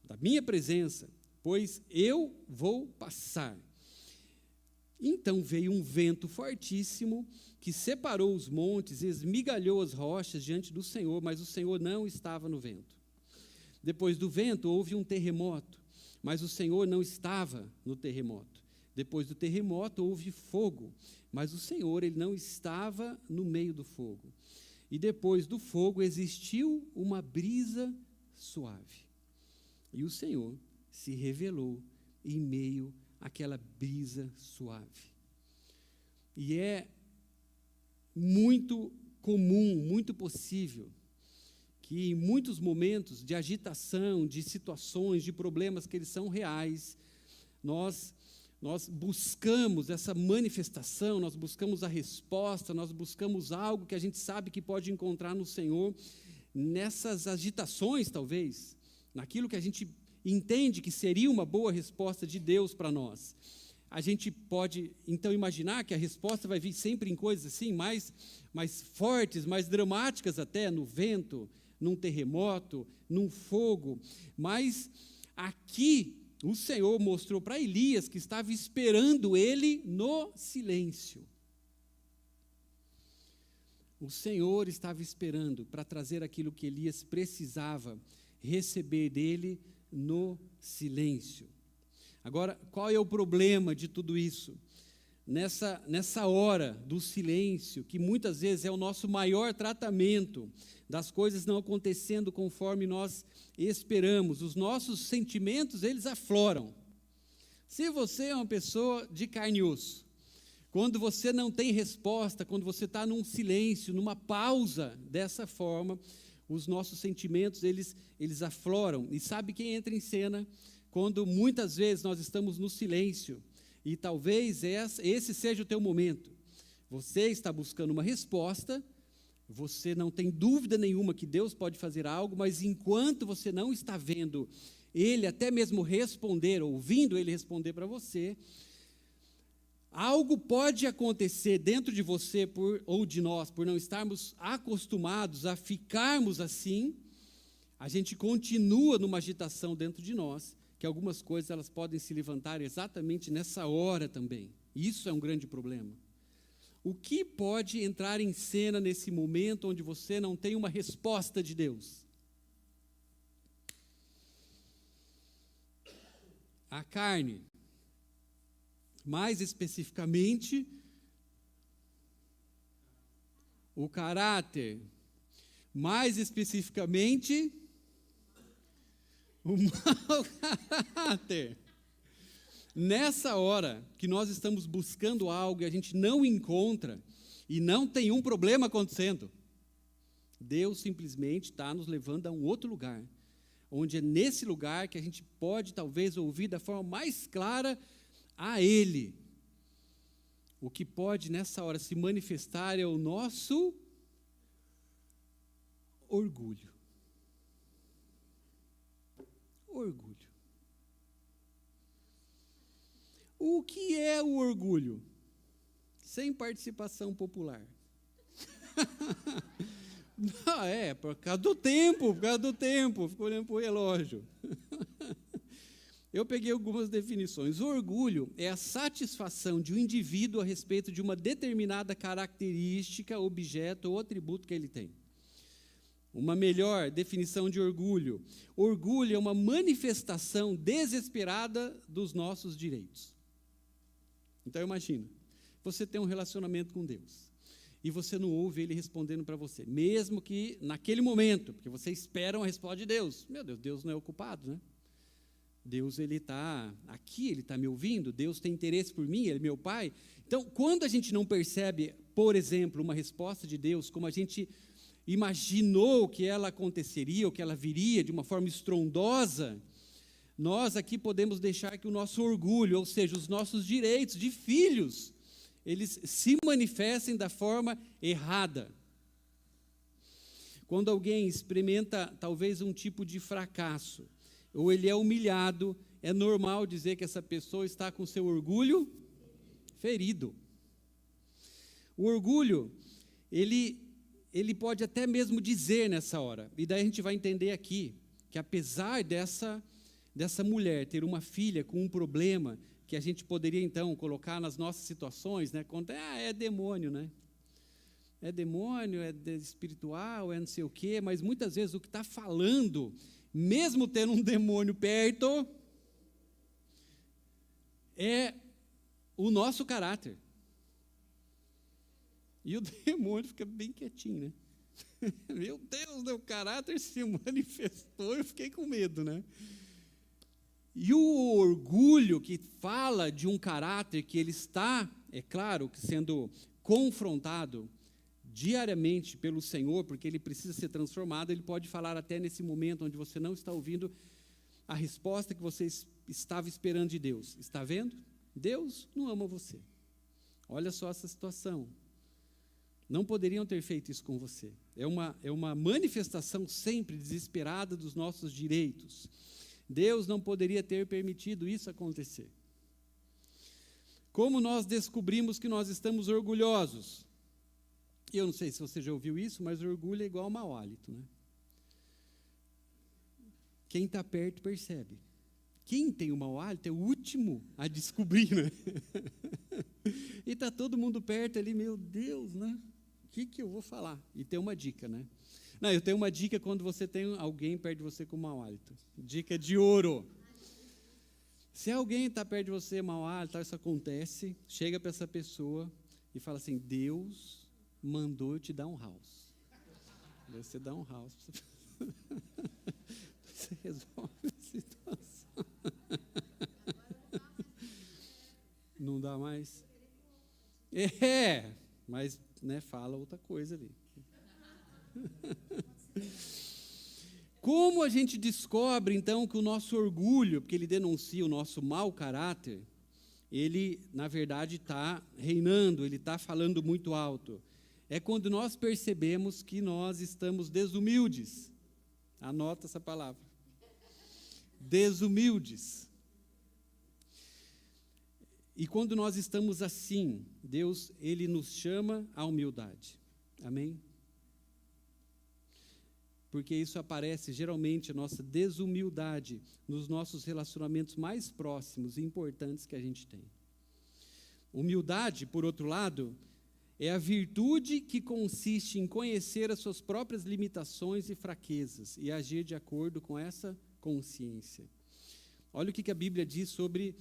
da minha presença, pois eu vou passar. Então veio um vento fortíssimo, que separou os montes e esmigalhou as rochas diante do Senhor, mas o Senhor não estava no vento. Depois do vento houve um terremoto, mas o Senhor não estava no terremoto. Depois do terremoto houve fogo, mas o Senhor ele não estava no meio do fogo. E depois do fogo existiu uma brisa suave. E o Senhor se revelou em meio àquela brisa suave. E é muito comum, muito possível, que em muitos momentos de agitação, de situações, de problemas que eles são reais, nós buscamos essa manifestação, nós buscamos a resposta, nós buscamos algo que a gente sabe que pode encontrar no Senhor, nessas agitações talvez, naquilo que a gente entende que seria uma boa resposta de Deus para nós. A gente pode, então, imaginar que a resposta vai vir sempre em coisas assim, mais fortes, mais dramáticas até, no vento, num terremoto, num fogo. Mas aqui o Senhor mostrou para Elias que estava esperando ele no silêncio. O Senhor estava esperando para trazer aquilo que Elias precisava receber dele no silêncio. Agora, qual é o problema de tudo isso? Nessa hora do silêncio, que muitas vezes é o nosso maior tratamento das coisas não acontecendo conforme nós esperamos, os nossos sentimentos, eles afloram. Se você é uma pessoa de carne e osso, quando você não tem resposta, quando você está num silêncio, numa pausa dessa forma, os nossos sentimentos, eles afloram. E sabe quem entra em cena? Quando muitas vezes nós estamos no silêncio, e talvez esse seja o teu momento. Você está buscando uma resposta, você não tem dúvida nenhuma que Deus pode fazer algo, mas enquanto você não está vendo Ele até mesmo responder, ouvindo Ele responder para você, algo pode acontecer dentro de você ou de nós, por não estarmos acostumados a ficarmos assim, a gente continua numa agitação dentro de nós, que algumas coisas elas podem se levantar exatamente nessa hora também. Isso é um grande problema. O que pode entrar em cena nesse momento onde você não tem uma resposta de Deus? A carne. Mais especificamente, o caráter. Mais especificamente, o mau caráter. Nessa hora que nós estamos buscando algo e a gente não encontra, e não tem um problema acontecendo, Deus simplesmente está nos levando a um outro lugar, onde é nesse lugar que a gente pode talvez ouvir da forma mais clara a Ele. O que pode nessa hora se manifestar é o nosso orgulho. Orgulho. O que é o orgulho? Sem participação popular. Não, por causa do tempo, fico olhando para o relógio. Eu peguei algumas definições. O orgulho é a satisfação de um indivíduo a respeito de uma determinada característica, objeto ou atributo que ele tem. Uma melhor definição de orgulho. Orgulho é uma manifestação desesperada dos nossos direitos. Então imagina, você tem um relacionamento com Deus e você não ouve Ele respondendo para você, mesmo que naquele momento, porque você espera uma resposta de Deus. Meu Deus, Deus não é ocupado, né? Deus, Ele está aqui, Ele está me ouvindo, Deus tem interesse por mim, Ele é meu Pai. Então, quando a gente não percebe, por exemplo, uma resposta de Deus, como a gente imaginou que ela aconteceria, ou que ela viria de uma forma estrondosa, nós aqui podemos deixar que o nosso orgulho, ou seja, os nossos direitos de filhos, eles se manifestem da forma errada. Quando alguém experimenta talvez um tipo de fracasso, ou ele é humilhado, é normal dizer que essa pessoa está com seu orgulho ferido. O orgulho, ele pode até mesmo dizer nessa hora, e daí a gente vai entender aqui, que apesar dessa mulher ter uma filha com um problema, que a gente poderia então colocar nas nossas situações, né, quando é demônio, né? É demônio, é espiritual, é não sei o quê, mas muitas vezes o que está falando, mesmo tendo um demônio perto, é o nosso caráter. E o demônio fica bem quietinho, né? Meu Deus, meu caráter se manifestou, eu fiquei com medo, né? E o orgulho que fala de um caráter que ele está, é claro, sendo confrontado diariamente pelo Senhor, porque ele precisa ser transformado, ele pode falar até nesse momento onde você não está ouvindo a resposta que você estava esperando de Deus. Está vendo? Deus não ama você. Olha só essa situação. Não poderiam ter feito isso com você. É uma manifestação sempre desesperada dos nossos direitos. Deus não poderia ter permitido isso acontecer. Como nós descobrimos que nós estamos orgulhosos? Eu não sei se você já ouviu isso, mas orgulho é igual a mau hálito, né? Quem está perto percebe. Quem tem o mau hálito é o último a descobrir, né? E está todo mundo perto ali, meu Deus, né? O que eu vou falar? E tem uma dica, né? Não, eu tenho uma dica quando você tem alguém perto de você com mau hálito. Dica de ouro. Se alguém está perto de você, mau hálito, isso acontece, chega para essa pessoa e fala assim, Deus mandou eu te dar um house. Você dá um house. Você resolve a situação. Não dá mais? Mas né, fala outra coisa ali. Como a gente descobre, então, que o nosso orgulho, porque ele denuncia o nosso mau caráter, ele, na verdade, está reinando, ele está falando muito alto. É quando nós percebemos que nós estamos desumildes. Anota essa palavra. Desumildes. E quando nós estamos assim, Deus, Ele nos chama à humildade. Amém? Porque isso aparece, geralmente, a nossa desumildade nos nossos relacionamentos mais próximos e importantes que a gente tem. Humildade, por outro lado, é a virtude que consiste em conhecer as suas próprias limitações e fraquezas e agir de acordo com essa consciência. Olha o que a Bíblia diz sobre,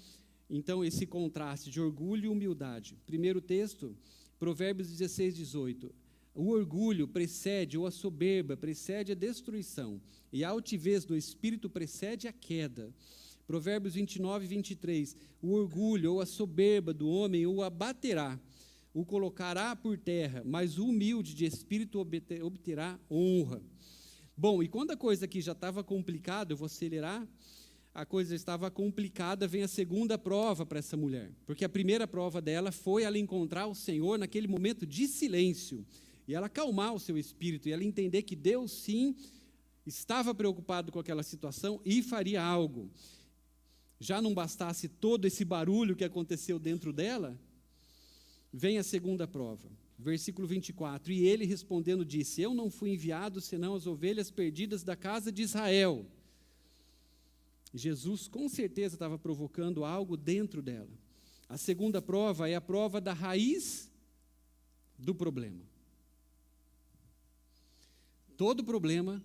então, esse contraste de orgulho e humildade. Primeiro texto, Provérbios 16, 18. O orgulho precede, ou a soberba precede a destruição, e a altivez do espírito precede a queda. Provérbios 29, 23. O orgulho, ou a soberba do homem o abaterá, o colocará por terra, mas o humilde de espírito obterá honra. Bom, e quando a coisa aqui já estava complicada, eu vou acelerar, a coisa estava complicada, vem a segunda prova para essa mulher, porque a primeira prova dela foi ela encontrar o Senhor naquele momento de silêncio, e ela acalmar o seu espírito, e ela entender que Deus, sim, estava preocupado com aquela situação e faria algo. Já não bastasse todo esse barulho que aconteceu dentro dela, vem a segunda prova. Versículo 24, e ele respondendo disse, eu não fui enviado senão as ovelhas perdidas da casa de Israel. Jesus com certeza estava provocando algo dentro dela. A segunda prova é a prova da raiz do problema. todo problema,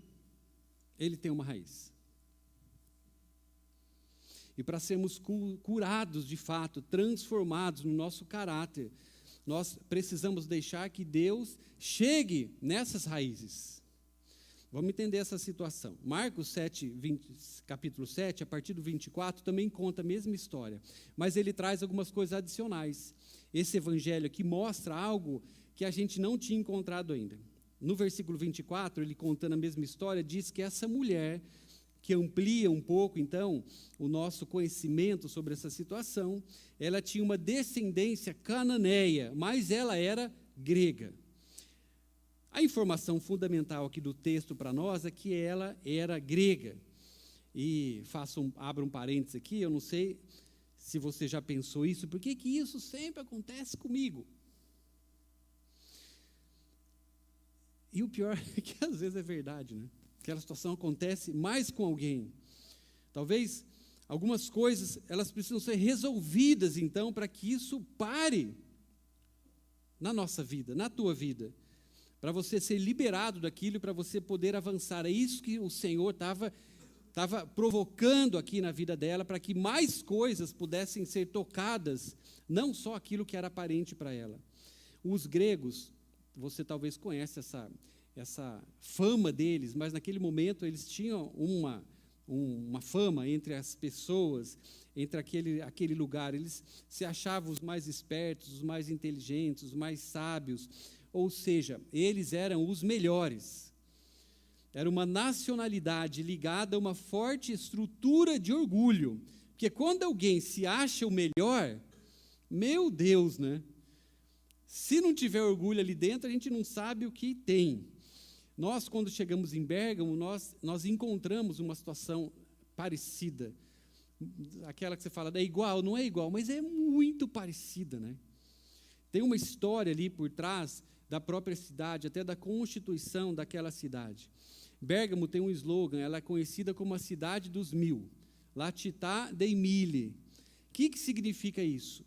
ele tem uma raiz. E para sermos curados de fato, transformados no nosso caráter, nós precisamos deixar que Deus chegue nessas raízes. Vamos entender essa situação. Marcos 7, capítulo 7, a partir do 24, também conta a mesma história, mas ele traz algumas coisas adicionais. Esse evangelho aqui mostra algo que a gente não tinha encontrado ainda. No versículo 24, ele contando a mesma história, diz que essa mulher, que amplia um pouco, então, o nosso conhecimento sobre essa situação, ela tinha uma descendência cananeia, mas ela era grega. A informação fundamental aqui do texto para nós é que ela era grega. E abro um parênteses aqui, eu não sei se você já pensou isso, por que isso sempre acontece comigo? E o pior é que às vezes é verdade, né? Aquela situação acontece mais com alguém. Talvez algumas coisas, elas precisam ser resolvidas, então, para que isso pare na nossa vida, na tua vida. Para você ser liberado daquilo, para você poder avançar. É isso que o Senhor estava provocando aqui na vida dela, para que mais coisas pudessem ser tocadas, não só aquilo que era aparente para ela. Os gregos, você talvez conhece essa fama deles, mas naquele momento eles tinham uma fama entre as pessoas, entre aquele lugar. Eles se achavam os mais espertos, os mais inteligentes, os mais sábios, ou seja, eles eram os melhores. Era uma nacionalidade ligada a uma forte estrutura de orgulho, porque quando alguém se acha o melhor, meu Deus, né? Se não tiver orgulho ali dentro, a gente não sabe o que tem. Nós, quando chegamos em Bérgamo, nós encontramos uma situação parecida. Aquela que você fala, é igual, não é igual, mas é muito parecida, né? Tem uma história ali por trás da própria cidade, até da constituição daquela cidade. Bérgamo tem um slogan, ela é conhecida como a cidade dos 1000, La Città dei Mille. O que significa isso?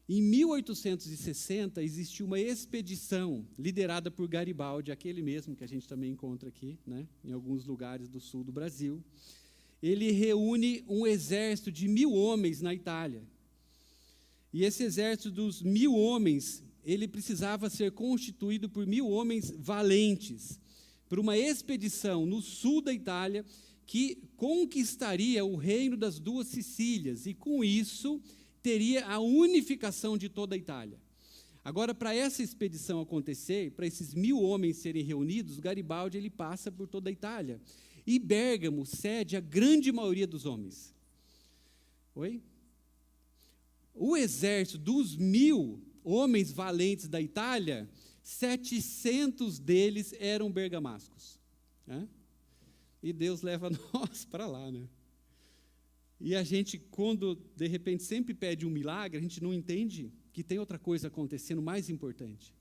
Em 1860, existiu uma expedição liderada por Garibaldi, aquele mesmo que a gente também encontra aqui, né, em alguns lugares do sul do Brasil. Ele reúne um exército de 1000 homens na Itália. E esse exército dos 1000 homens, ele precisava ser constituído por 1000 homens valentes, para uma expedição no sul da Itália, que conquistaria o reino das 2 Sicílias, e com isso teria a unificação de toda a Itália. Agora, para essa expedição acontecer, para esses 1000 homens serem reunidos, Garibaldi ele passa por toda a Itália. E Bérgamo cede a grande maioria dos homens. Oi? O exército dos 1000 homens valentes da Itália, 700 deles eram bergamascos. Né? E Deus leva nós para lá, né? E a gente, quando, de repente, sempre pede um milagre, a gente não entende que tem outra coisa acontecendo mais importante.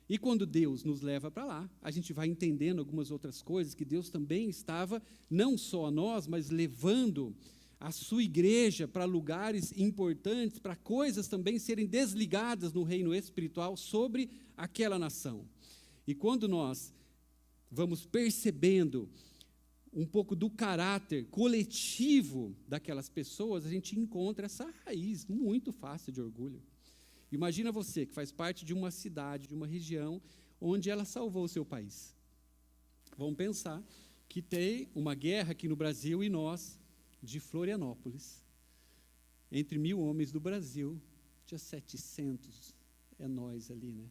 E quando Deus nos leva para lá, a gente vai entendendo algumas outras coisas, que Deus também estava, não só a nós, mas levando a sua igreja para lugares importantes, para coisas também serem desligadas no reino espiritual sobre aquela nação. E quando nós vamos percebendo um pouco do caráter coletivo daquelas pessoas, a gente encontra essa raiz muito fácil de orgulho. Imagina você que faz parte de uma cidade, de uma região, onde ela salvou o seu país. Vamos pensar que tem uma guerra aqui no Brasil e nós, de Florianópolis, entre 1000 homens do Brasil, tinha 700, é nós ali, né?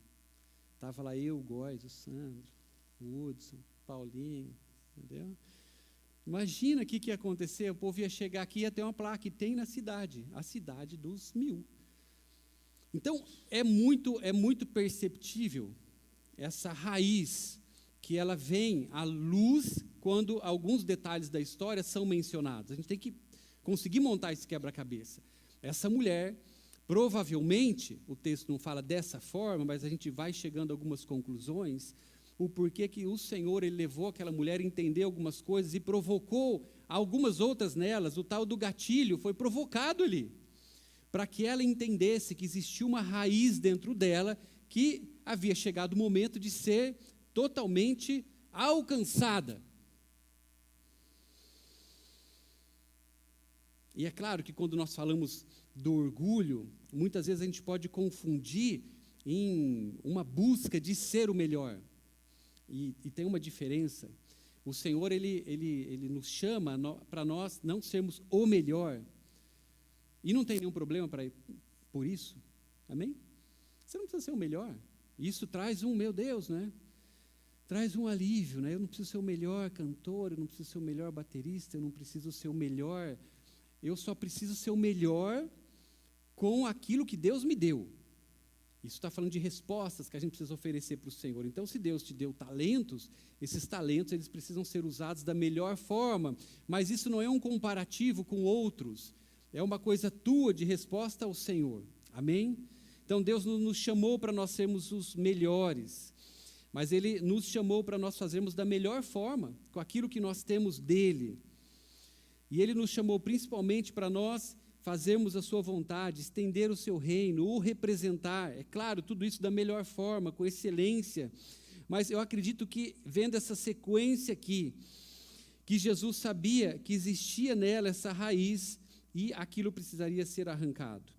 Estava lá eu, o Góis, o Sandro, o Hudson, o Paulinho, entendeu? Imagina o que ia acontecer, o povo ia chegar aqui e ia ter uma placa, e tem na cidade, a cidade dos 1000. Então, é muito perceptível essa raiz, que ela vem à luz quando alguns detalhes da história são mencionados. A gente tem que conseguir montar esse quebra-cabeça. Essa mulher, provavelmente, o texto não fala dessa forma, mas a gente vai chegando a algumas conclusões, o porquê que o Senhor ele levou aquela mulher a entender algumas coisas e provocou algumas outras nelas. O tal do gatilho foi provocado ali, para que ela entendesse que existia uma raiz dentro dela, que havia chegado o momento de ser totalmente alcançada. E é claro que quando nós falamos do orgulho, muitas vezes a gente pode confundir em uma busca de ser o melhor. E tem uma diferença. O Senhor, Ele nos chama para nós não sermos o melhor. E não tem nenhum problema por isso. Amém? Você não precisa ser o melhor. Isso traz meu Deus, né? Traz um alívio, né? Eu não preciso ser o melhor cantor, eu não preciso ser o melhor baterista, eu não preciso ser o melhor. Eu só preciso ser o melhor com aquilo que Deus me deu. Isso está falando de respostas que a gente precisa oferecer para o Senhor. Então, se Deus te deu talentos, esses talentos eles precisam ser usados da melhor forma. Mas isso não é um comparativo com outros. É uma coisa tua de resposta ao Senhor. Amém? Então, Deus nos chamou para nós sermos os melhores. Mas Ele nos chamou para nós fazermos da melhor forma, com aquilo que nós temos dEle. E Ele nos chamou principalmente para nós fazermos a sua vontade, estender o seu reino, o representar. É claro, tudo isso da melhor forma, com excelência. Mas eu acredito que, vendo essa sequência aqui, que Jesus sabia que existia nela essa raiz e aquilo precisaria ser arrancado.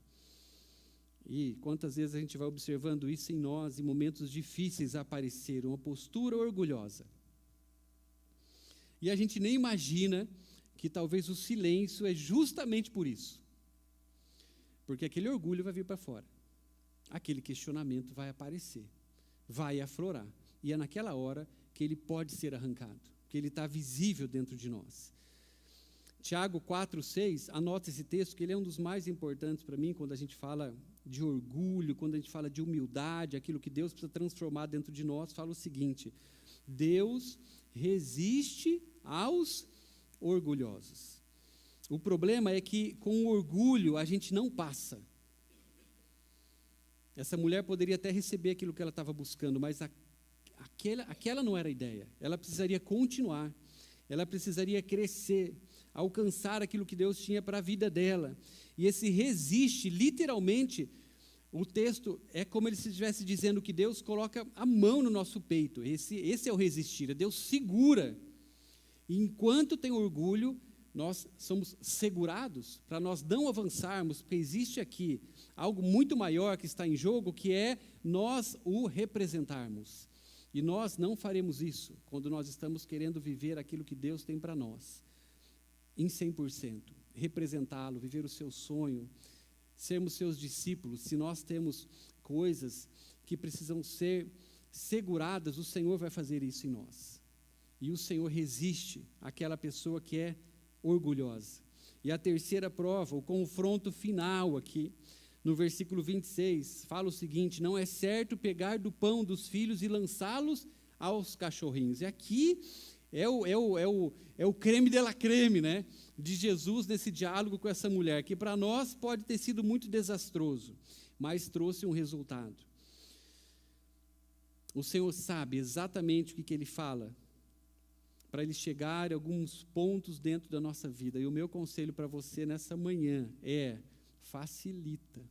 E quantas vezes a gente vai observando isso em nós, em momentos difíceis aparecer, uma postura orgulhosa. E a gente nem imagina que talvez o silêncio é justamente por isso. Porque aquele orgulho vai vir para fora. Aquele questionamento vai aparecer, vai aflorar. E é naquela hora que ele pode ser arrancado, que ele está visível dentro de nós. Tiago 4,6, anota esse texto, que ele é um dos mais importantes para mim, quando a gente fala de orgulho, quando a gente fala de humildade, aquilo que Deus precisa transformar dentro de nós, fala o seguinte: Deus resiste aos orgulhosos. O problema é que com o orgulho a gente não passa. Essa mulher poderia até receber aquilo que ela estava buscando, mas aquela não era a ideia. Ela precisaria continuar, ela precisaria crescer, alcançar aquilo que Deus tinha para a vida dela. E esse resiste, literalmente, o texto é como ele estivesse dizendo que Deus coloca a mão no nosso peito. Esse é o resistir, Deus segura. E enquanto tem orgulho, nós somos segurados para nós não avançarmos, porque existe aqui algo muito maior que está em jogo, que é nós o representarmos. E nós não faremos isso quando nós estamos querendo viver aquilo que Deus tem para nós, em 100%. Representá-lo, viver o seu sonho, sermos seus discípulos. Se nós temos coisas que precisam ser seguradas, o Senhor vai fazer isso em nós. E o Senhor resiste àquela pessoa que é orgulhosa. E a terceira prova, o confronto final aqui, no versículo 26, fala o seguinte: não é certo pegar do pão dos filhos e lançá-los aos cachorrinhos. E aqui é o creme de la creme, né, de Jesus nesse diálogo com essa mulher, que para nós pode ter sido muito desastroso, mas trouxe um resultado. O Senhor sabe exatamente o que Ele fala, para Ele chegar a alguns pontos dentro da nossa vida. E o meu conselho para você nessa manhã é: facilita.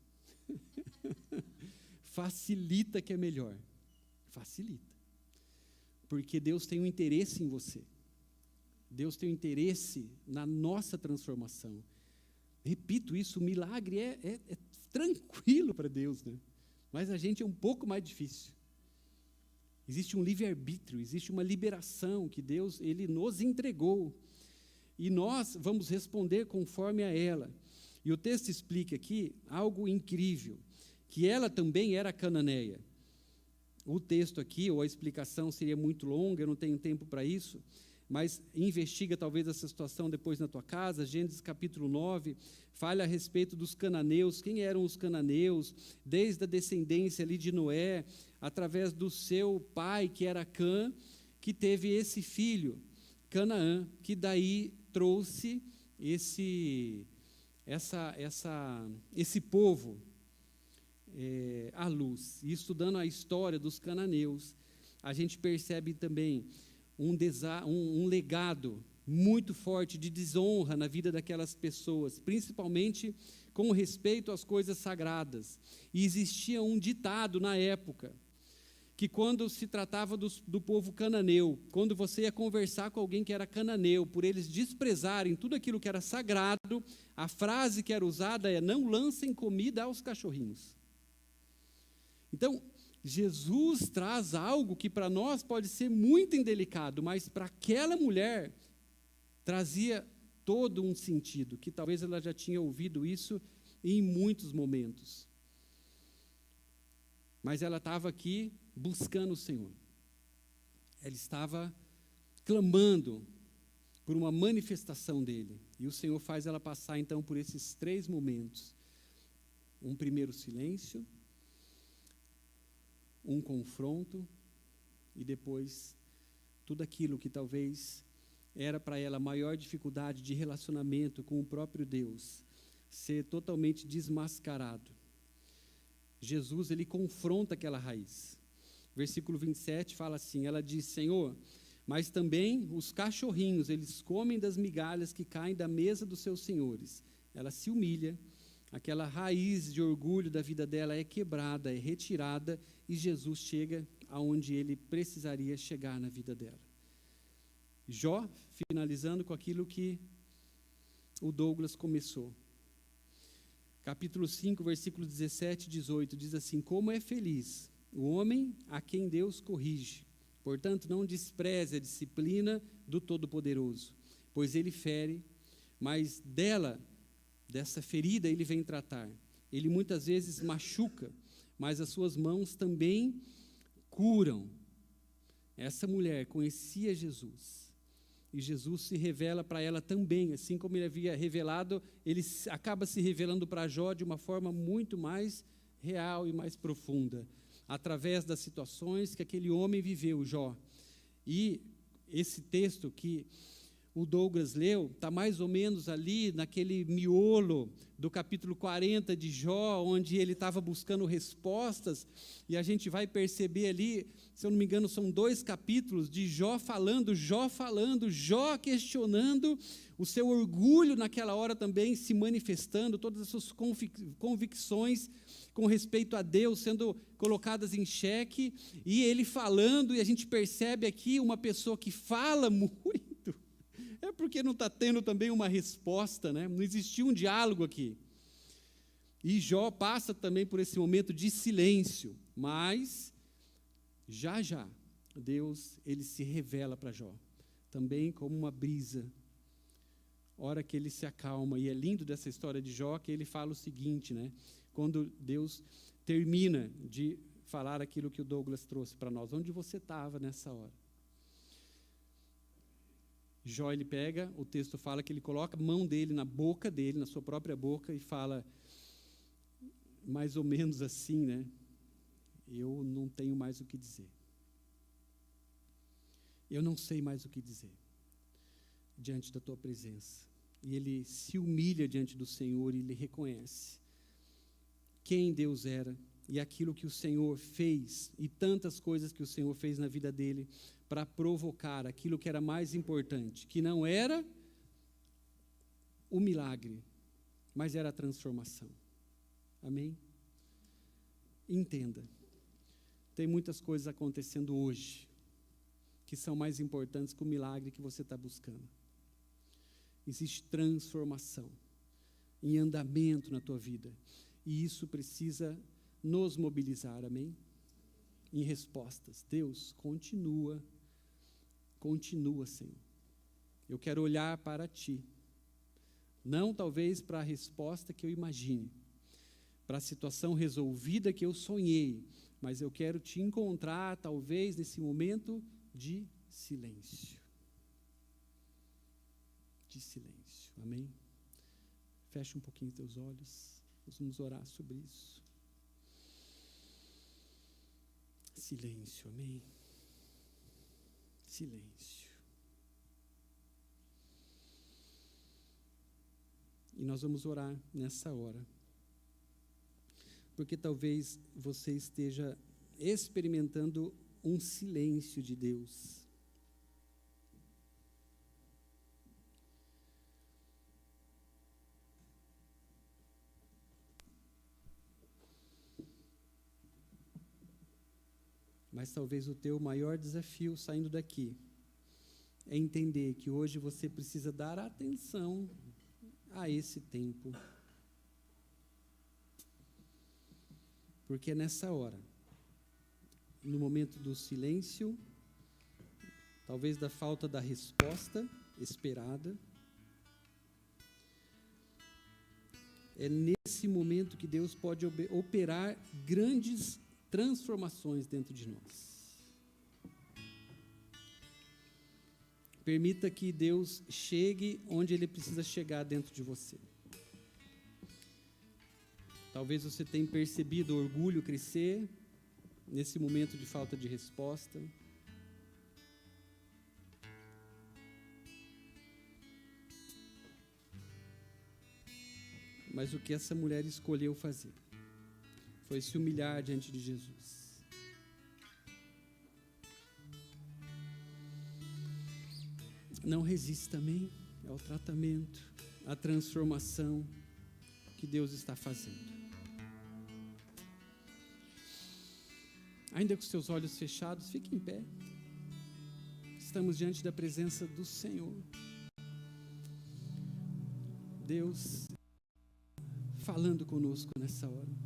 Facilita, que é melhor. Facilita. Porque Deus tem um interesse em você. Deus tem um interesse na nossa transformação. Repito isso, o milagre é tranquilo para Deus, né? Mas a gente é um pouco mais difícil. Existe um livre-arbítrio, existe uma liberação que Deus Ele nos entregou. E nós vamos responder conforme a ela. E o texto explica aqui algo incrível, que ela também era cananeia. O texto aqui, ou a explicação seria muito longa, eu não tenho tempo para isso, mas investiga talvez essa situação depois na tua casa. Gênesis capítulo 9, fala a respeito dos cananeus. Quem eram os cananeus? Desde a descendência ali de Noé, através do seu pai, que era Cã, que teve esse filho, Canaã, que daí trouxe esse povo à luz. E estudando a história dos cananeus, a gente percebe também um legado muito forte de desonra na vida daquelas pessoas, principalmente com respeito às coisas sagradas. E existia um ditado na época, que quando se tratava do povo cananeu, quando você ia conversar com alguém que era cananeu, por eles desprezarem tudo aquilo que era sagrado, a frase que era usada é: não lancem comida aos cachorrinhos. Então, Jesus traz algo que para nós pode ser muito indelicado, mas para aquela mulher trazia todo um sentido, que talvez ela já tinha ouvido isso em muitos momentos. Mas ela estava aqui buscando o Senhor. Ela estava clamando por uma manifestação dele. E o Senhor faz ela passar, então, por esses 3 momentos. Um primeiro silêncio, um confronto, e depois tudo aquilo que talvez era para ela a maior dificuldade de relacionamento com o próprio Deus, ser totalmente desmascarado. Jesus, ele confronta aquela raiz. Versículo 27 fala assim, ela diz: Senhor, mas também os cachorrinhos, eles comem das migalhas que caem da mesa dos seus senhores. Ela se humilha, aquela raiz de orgulho da vida dela é quebrada, é retirada, e Jesus chega aonde ele precisaria chegar na vida dela. Jó, finalizando com aquilo que o Douglas começou. Capítulo 5, versículo 17 e 18, diz assim: como é feliz o homem a quem Deus corrige. Portanto, não despreze a disciplina do Todo-Poderoso, pois ele fere, mas dessa ferida ele vem tratar. Ele muitas vezes machuca, mas as suas mãos também curam. Essa mulher conhecia Jesus, e Jesus se revela para ela também, assim como ele havia revelado, ele acaba se revelando para Jó de uma forma muito mais real e mais profunda, através das situações que aquele homem viveu, Jó. E esse texto que o Douglas leu está mais ou menos ali naquele miolo do capítulo 40 de Jó, onde ele estava buscando respostas, e a gente vai perceber ali, se eu não me engano, são 2 capítulos de Jó falando, Jó questionando, o seu orgulho naquela hora também se manifestando, todas as suas convicções com respeito a Deus sendo colocadas em xeque, e ele falando, e a gente percebe aqui uma pessoa que fala muito, é porque não está tendo também uma resposta, né? Não existiu um diálogo aqui. E Jó passa também por esse momento de silêncio, mas já Deus, ele se revela para Jó, também como uma brisa. Hora que ele se acalma, e é lindo dessa história de Jó que ele fala o seguinte, né? Quando Deus termina de falar aquilo que o Douglas trouxe para nós: onde você estava nessa hora? Jó, ele pega, o texto fala que ele coloca a mão dele na boca dele, na sua própria boca, e fala mais ou menos assim, né? Eu não tenho mais o que dizer. Eu não sei mais o que dizer diante da tua presença. E ele se humilha diante do Senhor e ele reconhece quem Deus era e aquilo que o Senhor fez, e tantas coisas que o Senhor fez na vida dele para provocar aquilo que era mais importante, que não era o milagre, mas era a transformação. Amém? Entenda, tem muitas coisas acontecendo hoje que são mais importantes que o milagre que você está buscando. Existe transformação em andamento na tua vida, e isso precisa nos mobilizar, amém? Em respostas. Deus, continua, Senhor. Eu quero olhar para Ti, não talvez para a resposta que eu imagine, para a situação resolvida que eu sonhei, mas eu quero Te encontrar, talvez, nesse momento de silêncio. De silêncio, amém? Fecha um pouquinho os teus olhos, nós vamos orar sobre isso. Silêncio, amém? Silêncio. E nós vamos orar nessa hora, porque talvez você esteja experimentando um silêncio de Deus. Mas talvez o teu maior desafio saindo daqui é entender que hoje você precisa dar atenção a esse tempo. Porque é nessa hora, no momento do silêncio, talvez da falta da resposta esperada, é nesse momento que Deus pode operar grandes transformações dentro de nós. Permita que Deus chegue onde Ele precisa chegar dentro de você. Talvez você tenha percebido o orgulho crescer nesse momento de falta de resposta. Mas o que essa mulher escolheu fazer foi se humilhar diante de Jesus. Não resista, amém? Ao tratamento, à transformação que Deus está fazendo. Ainda com seus olhos fechados, fique em pé. Estamos diante da presença do Senhor. Deus falando conosco nessa hora.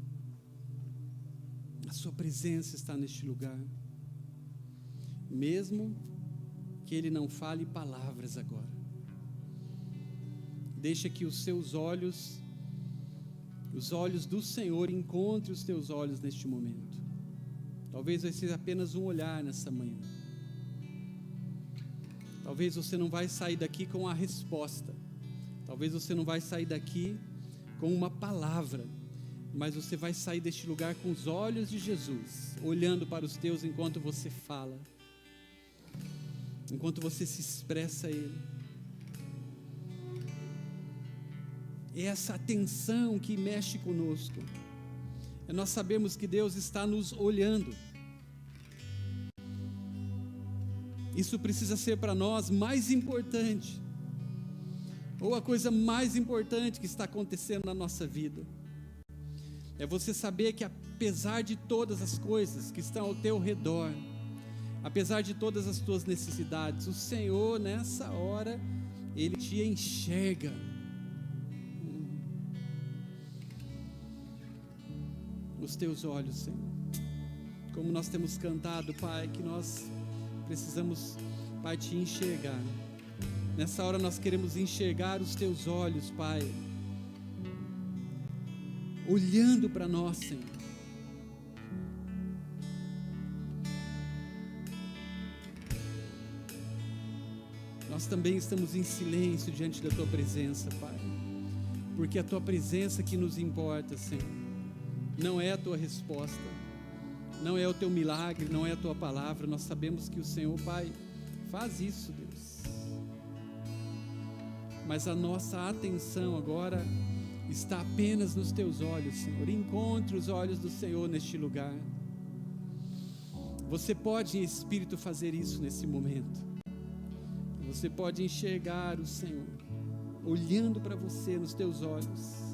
A sua presença está neste lugar. Mesmo que Ele não fale palavras agora. Deixa que os seus olhos, os olhos do Senhor, encontrem os teus olhos neste momento. Talvez vai ser apenas um olhar nessa manhã. Talvez você não vai sair daqui com a resposta. Talvez você não vai sair daqui com uma palavra. Mas você vai sair deste lugar com os olhos de Jesus, olhando para os teus enquanto você fala, enquanto você se expressa a Ele. É essa atenção que mexe conosco. É nós sabemos que Deus está nos olhando. Isso precisa ser para nós mais importante, ou a coisa mais importante que está acontecendo na nossa vida. É você saber que apesar de todas as coisas que estão ao teu redor, apesar de todas as tuas necessidades, o Senhor nessa hora, Ele te enxerga. Nos teus olhos, Senhor. Como nós temos cantado, Pai, que nós precisamos, Pai, te enxergar. Nessa hora nós queremos enxergar os teus olhos, Pai, olhando para nós, Senhor. Nós também estamos em silêncio diante da Tua presença, Pai, porque a Tua presença que nos importa, Senhor. Não é a Tua resposta, não é o Teu milagre, não é a Tua palavra. Nós sabemos que o Senhor, Pai, faz isso, Deus. Mas a nossa atenção agora está apenas nos Teus olhos, Senhor. Encontre os olhos do Senhor neste lugar. Você pode em espírito fazer isso nesse momento. Você pode enxergar o Senhor olhando para você nos Teus olhos.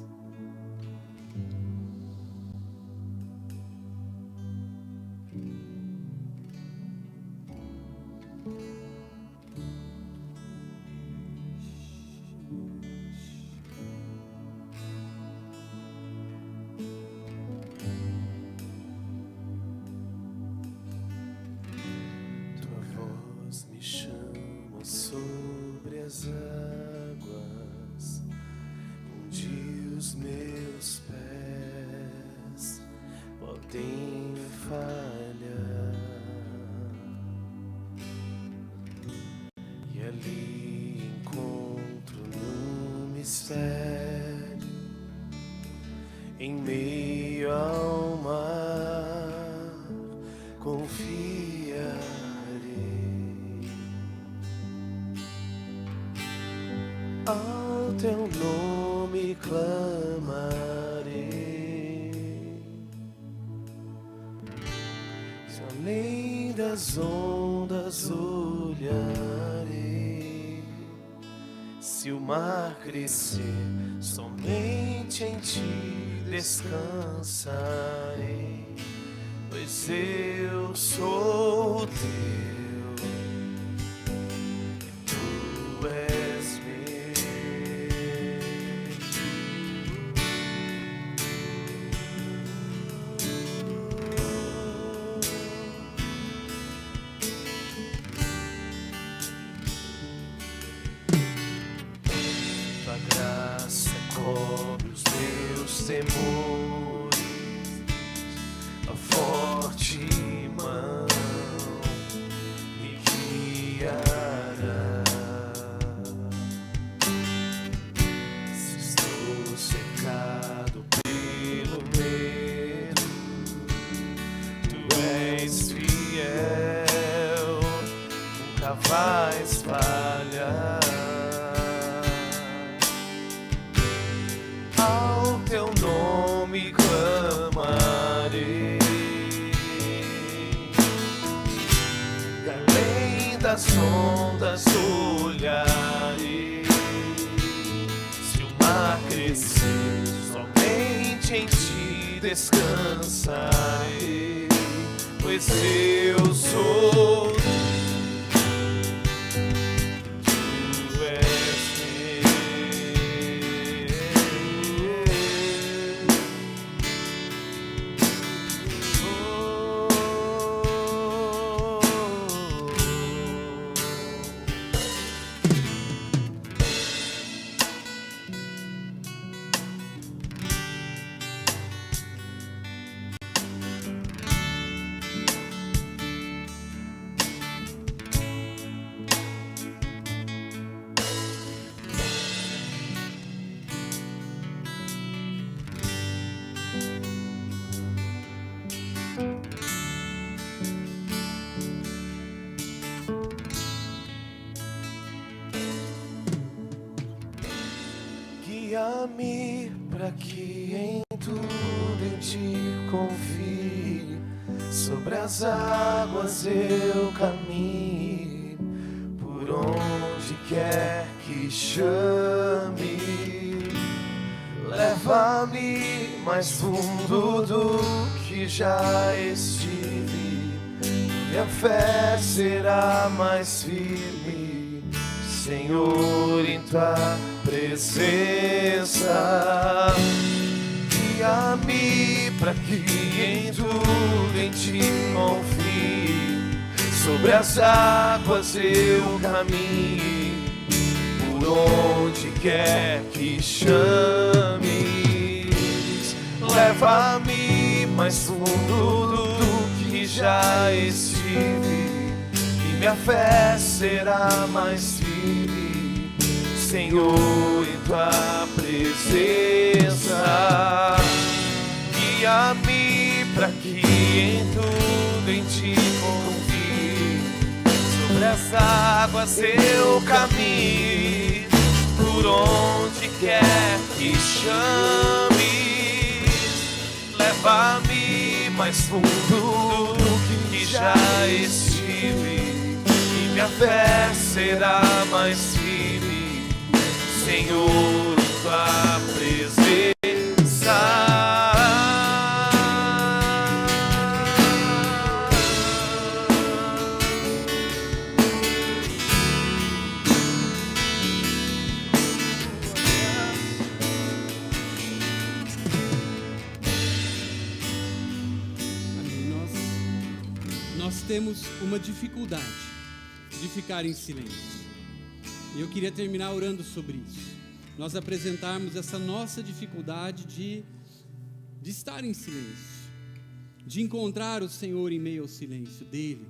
Em meio ao mar, confiarei. Ao Teu nome clamarei. Se além das ondas olharei, se o mar crescer, somente em Ti descansarei. pois eu sou teu, tu és meu. Tua graça cobre os meus temores, a forte mão me guiará. Se estou cercado pelo medo, tu és fiel, nunca vais falhar. Ao teu nome clamarei, e além das ondas olharei. Se o mar crescer, somente em ti descansarei, pois eu sou tu és guia-me para que em tudo em ti confie, sobre as águas eu caminhe, por onde quer que chame. Leva-me mais fundo do que já estive, minha fé será mais firme, Senhor, em tua presença. Guia-me para que em tudo em ti confie, sobre as águas eu caminhe, por onde quer que chames. Leva-me mais fundo do que já estive, e minha fé será mais firme, Senhor, em tua presença. Guia-me para que em tudo em ti confie, sobre as águas eu caminhe, por onde quer que chames. Leva-me mais fundo do que já estive, e minha fé será mais firme, Senhor, em tua presença. Nós temos uma dificuldade de ficar em silêncio. E eu queria terminar orando sobre isso. Nós apresentarmos essa nossa dificuldade de estar em silêncio, de encontrar o Senhor em meio ao silêncio dele.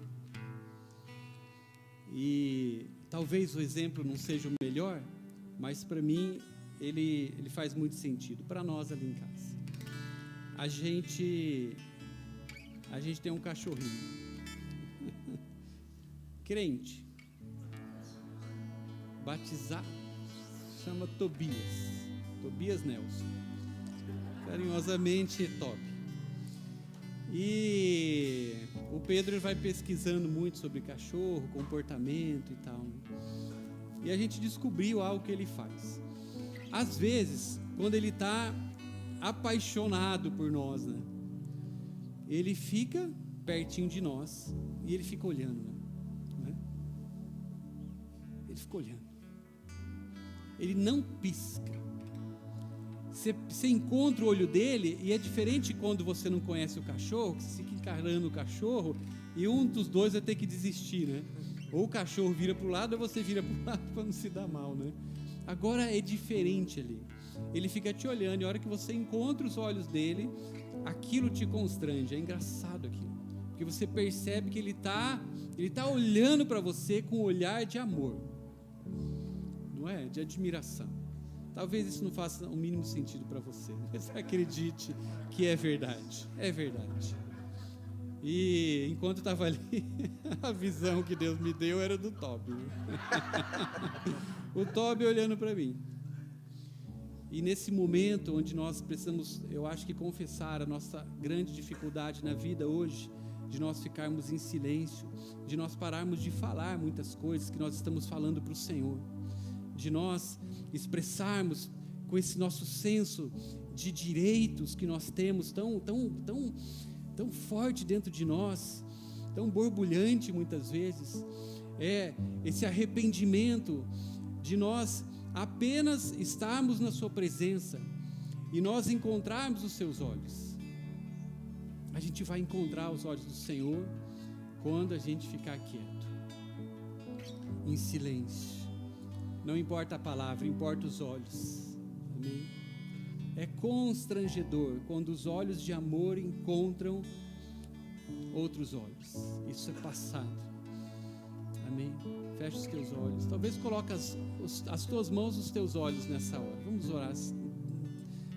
E talvez o exemplo não seja o melhor, mas para mim ele faz muito sentido, para nós ali em casa. A gente tem um cachorrinho crente, batizado, chama Tobias Nelson, carinhosamente Top. E o Pedro vai pesquisando muito sobre cachorro, comportamento e tal, e a gente descobriu algo que ele faz. Às vezes, quando ele está apaixonado por nós, né? ele fica pertinho de nós e ele fica olhando, né? Ele fica olhando. Ele não pisca. Você encontra o olho dele, e é diferente quando você não conhece o cachorro, que você fica encarando o cachorro e um dos dois vai ter que desistir, né? Ou o cachorro vira para o lado ou você vira para o lado para não se dar mal, né? Agora é diferente ali. Ele fica te olhando, e a hora que você encontra os olhos dele, aquilo te constrange. É engraçado aquilo, porque você percebe que ele tá olhando para você com um olhar de amor, não é? De admiração. Talvez isso não faça o mínimo sentido para você, mas acredite que é verdade. É verdade. E enquanto eu estava ali, a visão que Deus me deu era do Toby. O Toby olhando para mim. E nesse momento onde nós precisamos, eu acho que confessar a nossa grande dificuldade na vida hoje, de nós ficarmos em silêncio, de nós pararmos de falar muitas coisas que nós estamos falando para o Senhor, de nós expressarmos com esse nosso senso de direitos que nós temos tão forte dentro de nós, tão borbulhante muitas vezes, esse arrependimento de nós apenas estarmos na sua presença e nós encontrarmos os seus olhos. A gente vai encontrar os olhos do Senhor quando a gente ficar quieto, em silêncio. Não importa a palavra, importa os olhos. Amém? É constrangedor quando os olhos de amor encontram outros olhos. Isso é passado. Amém? Fecha os teus olhos. Talvez coloque as tuas mãos nos teus olhos nessa hora. Vamos orar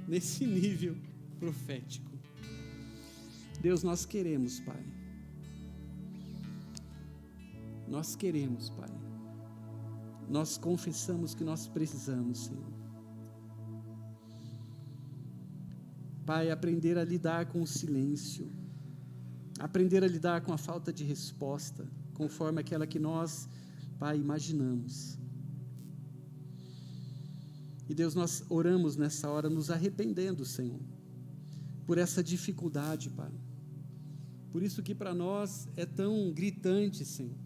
nesse nível profético. Deus, nós queremos, Pai. Nós queremos, Pai. Nós confessamos que nós precisamos, Senhor. Pai, aprender a lidar com o silêncio, aprender a lidar com a falta de resposta, conforme aquela que nós, Pai, imaginamos. E Deus, nós oramos nessa hora nos arrependendo, Senhor, por essa dificuldade, Pai. Por isso que para nós é tão gritante, Senhor.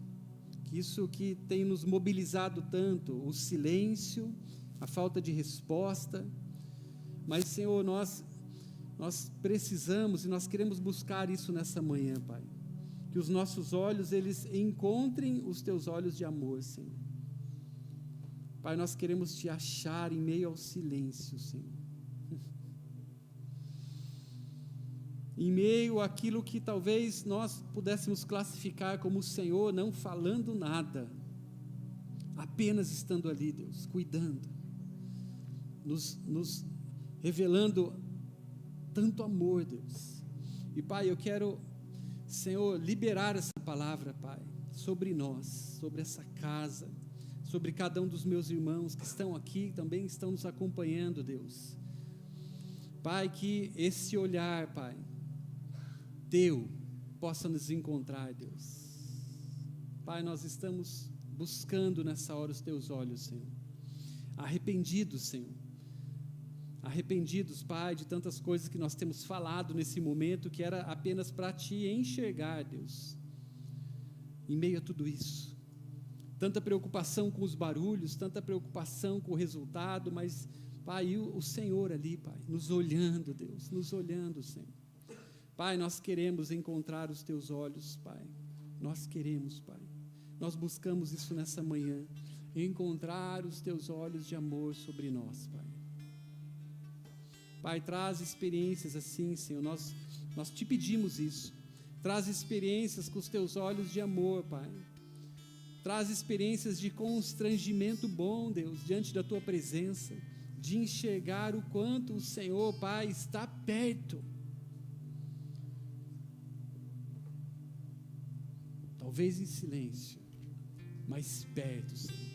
Isso que tem nos mobilizado tanto, o silêncio, a falta de resposta. Mas, Senhor, nós precisamos e nós queremos buscar isso nessa manhã, Pai. Que os nossos olhos, eles encontrem os teus olhos de amor, Senhor. Pai, nós queremos te achar em meio ao silêncio, Senhor. Em meio àquilo que talvez nós pudéssemos classificar como o Senhor não falando nada, apenas estando ali, Deus, cuidando, nos revelando tanto amor, Deus. E Pai, eu quero, Senhor, liberar essa palavra, Pai, sobre nós, sobre essa casa, sobre cada um dos meus irmãos que estão aqui, também estão nos acompanhando, Deus. Pai, que esse olhar, Pai, Teu, possa nos encontrar, Deus. Pai, nós estamos buscando nessa hora os Teus olhos, Senhor. Arrependidos, Senhor. Arrependidos, Pai, de tantas coisas que nós temos falado nesse momento, que era apenas para Te enxergar, Deus. Em meio a tudo isso. Tanta preocupação com os barulhos, tanta preocupação com o resultado, mas, Pai, o Senhor ali, Pai, nos olhando, Deus, nos olhando, Senhor. Pai, nós queremos encontrar os Teus olhos, Pai. Nós queremos, Pai. Nós buscamos isso nessa manhã. Encontrar os Teus olhos de amor sobre nós, Pai. Pai, traz experiências assim, Senhor. Nós Te pedimos isso. Traz experiências com os Teus olhos de amor, Pai. Traz experiências de constrangimento bom, Deus, diante da Tua presença. De enxergar o quanto o Senhor, Pai, está perto. Talvez em silêncio, mas perto, Senhor.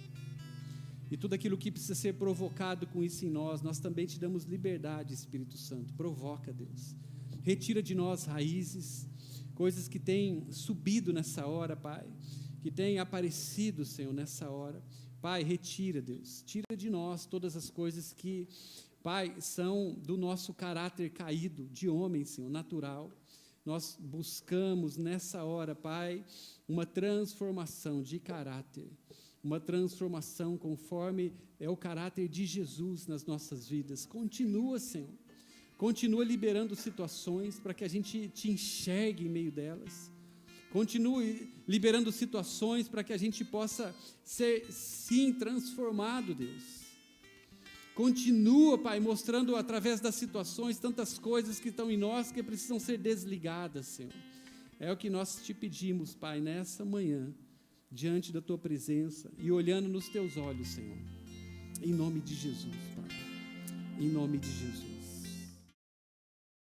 E tudo aquilo que precisa ser provocado com isso em nós, nós também Te damos liberdade, Espírito Santo. Provoca, Deus. Retira de nós raízes, coisas que têm subido nessa hora, Pai, que têm aparecido, Senhor, nessa hora. Pai, retira, Deus. Tira de nós todas as coisas que, Pai, são do nosso caráter caído, de homem, Senhor, natural. nós buscamos nessa hora, Pai, uma transformação de caráter, uma transformação conforme é o caráter de Jesus nas nossas vidas. Continua, Senhor, continua liberando situações para que a gente te enxergue em meio delas. Continue liberando situações para que a gente possa ser, sim, transformado, Deus. Continua, Pai, mostrando através das situações tantas coisas que estão em nós que precisam ser desligadas, Senhor. É o que nós te pedimos, Pai, nessa manhã, diante da Tua presença e olhando nos Teus olhos, Senhor. Em nome de Jesus, Pai. Em nome de Jesus.